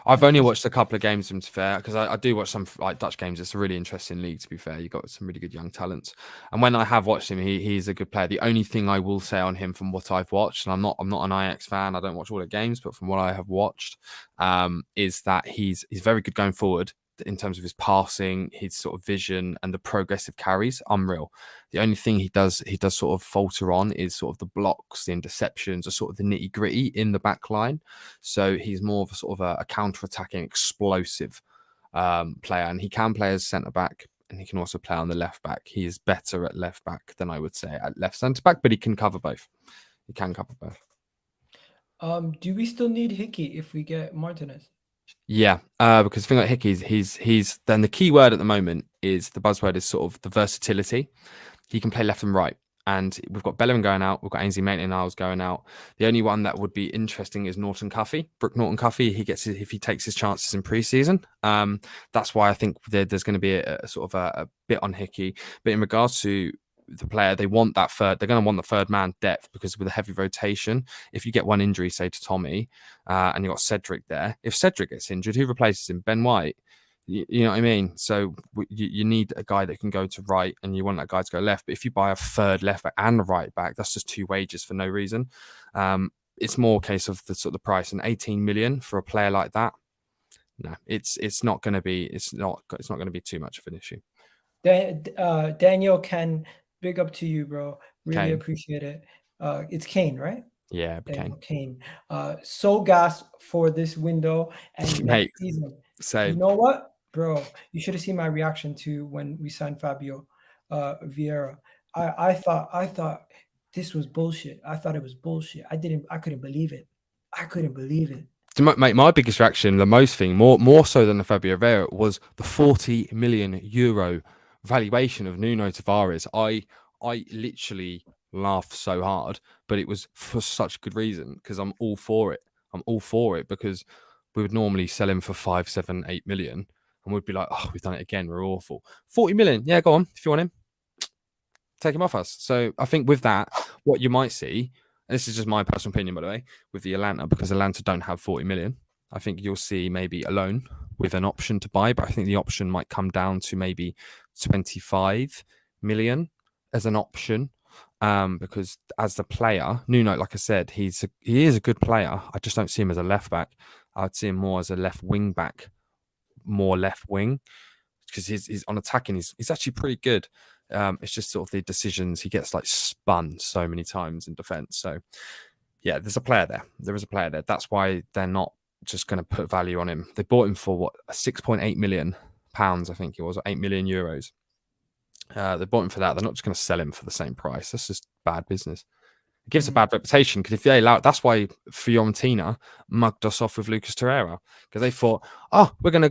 I've only watched a couple of games, to be fair, because I do watch some like Dutch games. It's a really interesting league, to be fair. You've got some really good young talents, and when I have watched him, he's a good player. The only thing I will say on him from what I've watched, and I'm not an Ajax fan. I don't watch all the games, but from what I have watched, is that he's very good going forward in terms of his passing, his sort of vision, and the progressive carries. Unreal. The only thing he does sort of falter on is sort of the blocks, the interceptions, or sort of the nitty gritty in the back line. So he's more of a sort of a counter-attacking, explosive player, and he can play as centre back, and he can also play on the left back. He is better at left back than I would say at left centre back, but he can cover both. He can cover both. Do we still need Hickey if we get Martinez? Yeah, because the thing like Hickey, he's then the key word at the moment is the buzzword is sort of the versatility. He can play left and right. And we've got Bellerin going out. We've got Ainsley Maitland-Niles going out. The only one that would be interesting is Norton Cuffy. Brooke Norton Cuffy. If he takes his chances in pre-season. That's why I think there's going to be a sort of a bit on Hickey. But in regards to the player, they want that third. They're going to want the third man depth because with a heavy rotation, if you get one injury, say to Tommy, and you've got Cedric there, if Cedric gets injured, who replaces him? Ben White. You know what I mean? So you need a guy that can go to right and you want that guy to go left. But if you buy a third left back and a right back, that's just two wages for no reason. It's more a case of the sort of the price. And 18 million for a player like that, no, it's not going to be going to be too much of an issue. Daniel Ken, big up to you, bro. Really Kane. appreciate it. It's Kane, right? Yeah, Kane. So gas for this window and next season. Same. You know what? Bro, you should have seen my reaction to when we signed Fabio Vieira. I thought this was bullshit. I thought it was bullshit. I couldn't believe it. I couldn't believe it. Mate, my biggest reaction, the most thing, more so than the Fabio Vieira, was the 40 million euro valuation of Nuno Tavares. I literally laughed so hard, but it was for such good reason because I'm all for it. I'm all for it because we would normally sell him for 5, 7, 8 million. And we'd be like, oh, we've done it again. We're awful. 40 million. Yeah, go on. If you want him, take him off us. So I think with that, what you might see, and this is just my personal opinion, by the way, with the Atalanta, because Atalanta don't have 40 million, I think you'll see maybe a loan with an option to buy, but I think the option might come down to maybe 25 million as an option. Because as the player, Nuno, like I said, he is a good player. I just don't see him as a left back. I'd see him more as a left wing back, more left wing, because he's on attacking. He's actually pretty good. It's just sort of the decisions he gets like spun so many times in defence. So yeah, there's a player there. There is a player there. That's why they're not just going to put value on him. They bought him for what, £6.8 million, I think it was, or €8 million. They bought him for that. They're not just going to sell him for the same price. That's just bad business. It gives a bad reputation, because if they allow it, that's why Fiorentina mugged us off with Lucas Torreira, because they thought, oh, we're gonna,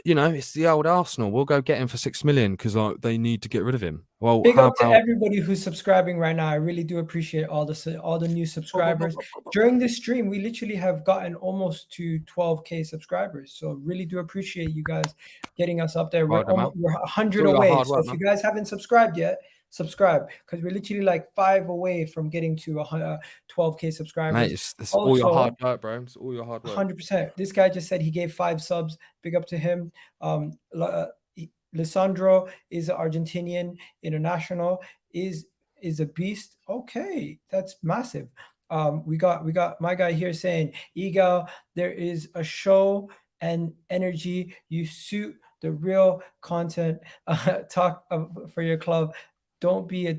it's the old Arsenal. We'll go get him for £6 million because they need to get rid of him. Well, Big how up to about everybody who's subscribing right now. I really do appreciate all the new subscribers. During this stream, we literally have gotten almost to 12K subscribers. So really do appreciate you guys getting us up there. We're 100 away. So if you guys haven't subscribed yet, subscribe, because we're literally like 5 away from getting to 12K subscribers. Mate, it's all your hard work, bro. It's all your hard work. 100%. This guy just said he gave 5 subs. Big up to him. Lisandro is an Argentinian international, is a beast. Okay, that's massive. We got my guy here saying, Egal, there is a show and energy. You suit the real content. Talk for your club. Don't be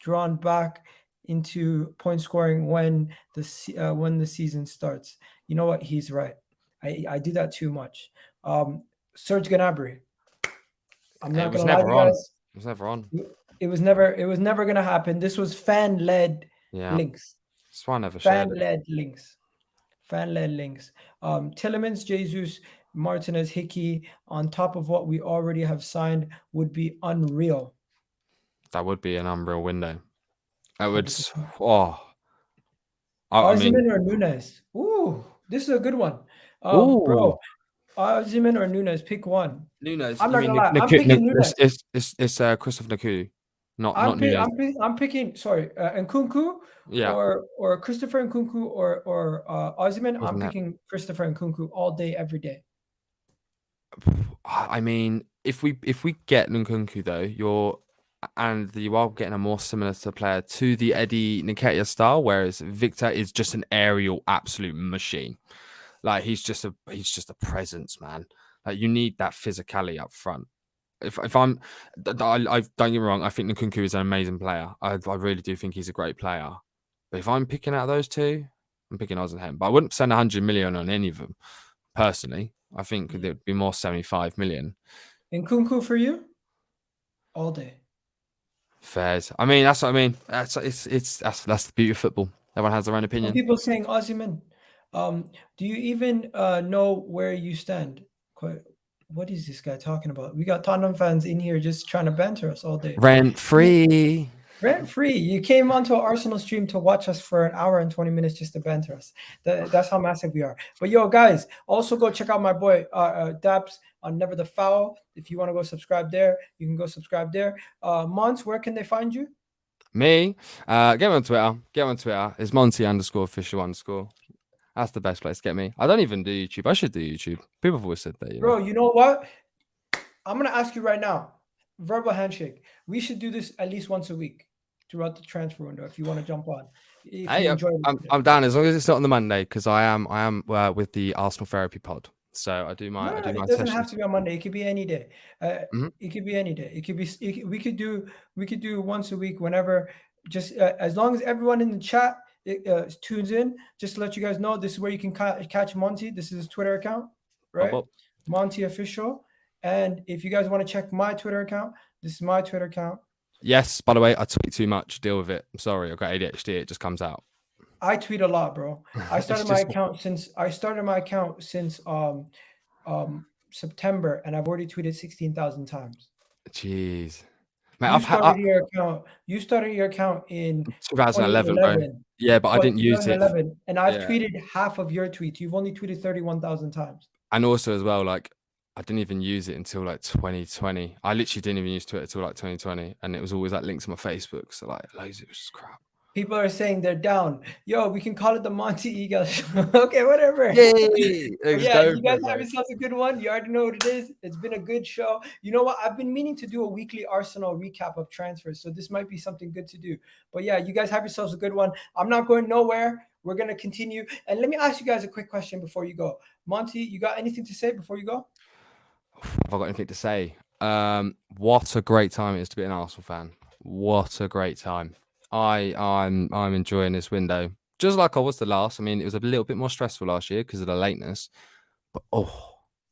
drawn back into point scoring when the season starts. You know what? He's right. I do that too much. Serge Gnabry. I'm not gonna lie to you guys. It was never on. It was never gonna happen. This was fan-led links. That's why I never shared it. Fan-led links. Tielemans, Jesus, Martinez, Hickey, on top of what we already have signed, would be unreal. That would be an unreal window. I would. Osimhen or Nunes? Ooh, this is a good one. Bro, Osimhen or Nunes? Pick one. Nunes. I'm not gonna lie. I'm picking Nunes. It's Christopher Nkunku, not Nunes. I'm picking. Sorry, Nkunku. Yeah. Or Christopher Nkunku or Osimhen. I'm picking Christopher Nkunku all day, every day. I mean, if we get Nkunku though, you are getting a more similar to player to the Eddie Nketiah style, whereas Victor is just an aerial absolute machine. Like he's just a presence, man. Like you need that physicality up front. If I'm, I don't get me wrong. I think Nkunku is an amazing player. I really do think he's a great player. But if I'm picking out those two, I'm picking Osimhen. But I wouldn't spend 100 million on any of them personally. I think it would be more 75 million. Nkunku for you, all day. Fairs. I mean, that's what I mean. That's the beauty of football. Everyone has their own opinion. Some people saying Osimhen. Do you even know where you stand? What is this guy talking about? We got Tottenham fans in here just trying to banter us all day. Rent free. You came onto an Arsenal stream to watch us for an hour and 20 minutes just to banter us. That's how massive we are. But yo, guys, also go check out my boy Daps on Never the Foul. If you want to go subscribe there, you can go subscribe there. Mons, where can they find you? Me? Get me on Twitter. It's Monty_official_. That's the best place to get me. I don't even do YouTube. I should do YouTube. People have always said that. Bro, you know what? I'm going to ask you right now. Verbal handshake. We should do this at least once a week throughout the transfer window if you want to jump on. I'm down as long as it's not on the Monday, because I am with the Arsenal Therapy Pod. So I do my it doesn't sessions. have to be on Monday. It could be any day. It could be any day. It could be. We could do once a week whenever. Just as long as everyone in the chat tunes in. Just to let you guys know, this is where you can catch Monty. This is his Twitter account, right? Monty Official. And if you guys want to check my Twitter account, this is my Twitter account. Yes. By the way, I tweet too much. Deal with it. I'm sorry. I've got ADHD. It just comes out. I tweet a lot, bro. I started my account since September, and I've already tweeted 16,000 times. Jeez. Man, you started your account in 2011, bro. Yeah, but I didn't use it. And I've tweeted half of your tweets. You've only tweeted 31,000 times. And also as well, like, I didn't even use it until like 2020. I literally didn't even use Twitter until like 2020, and it was always like links to my Facebook. So like, loads of it was just crap. People are saying they're down. Yo, we can call it the Monty Eagles. Okay, whatever. Yay! But Let's yeah, go you for guys it, have bro. yourselves a good one. You already know what it is. It's been a good show. You know what? I've been meaning to do a weekly Arsenal recap of transfers, so this might be something good to do. But yeah, you guys have yourselves a good one. I'm not going nowhere. We're gonna continue. And let me ask you guys a quick question before you go. Monty, you got anything to say before you go? Have I got anything to say? What a great time it is to be an Arsenal fan. What a great time. I'm enjoying this window. Just like I was the last. I mean, it was a little bit more stressful last year because of the lateness. But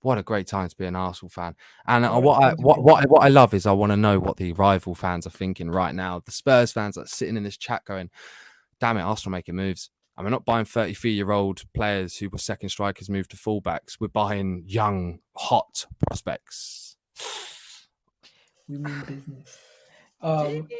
what a great time to be an Arsenal fan. And What a time to be an what I love is I want to know what the rival fans are thinking right now. The Spurs fans that are sitting in this chat going, damn it, Arsenal making moves. And we're not buying 33-year-old players who were second strikers move to fullbacks. We're buying young, hot prospects. We mean business.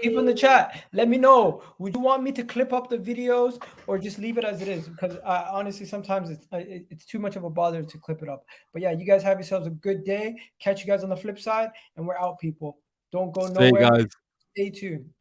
People in the chat, let me know. Would you want me to clip up the videos or just leave it as it is? Because honestly, sometimes it's too much of a bother to clip it up. But yeah, you guys have yourselves a good day. Catch you guys on the flip side, and we're out, people. Don't go See you nowhere. guys. Stay tuned.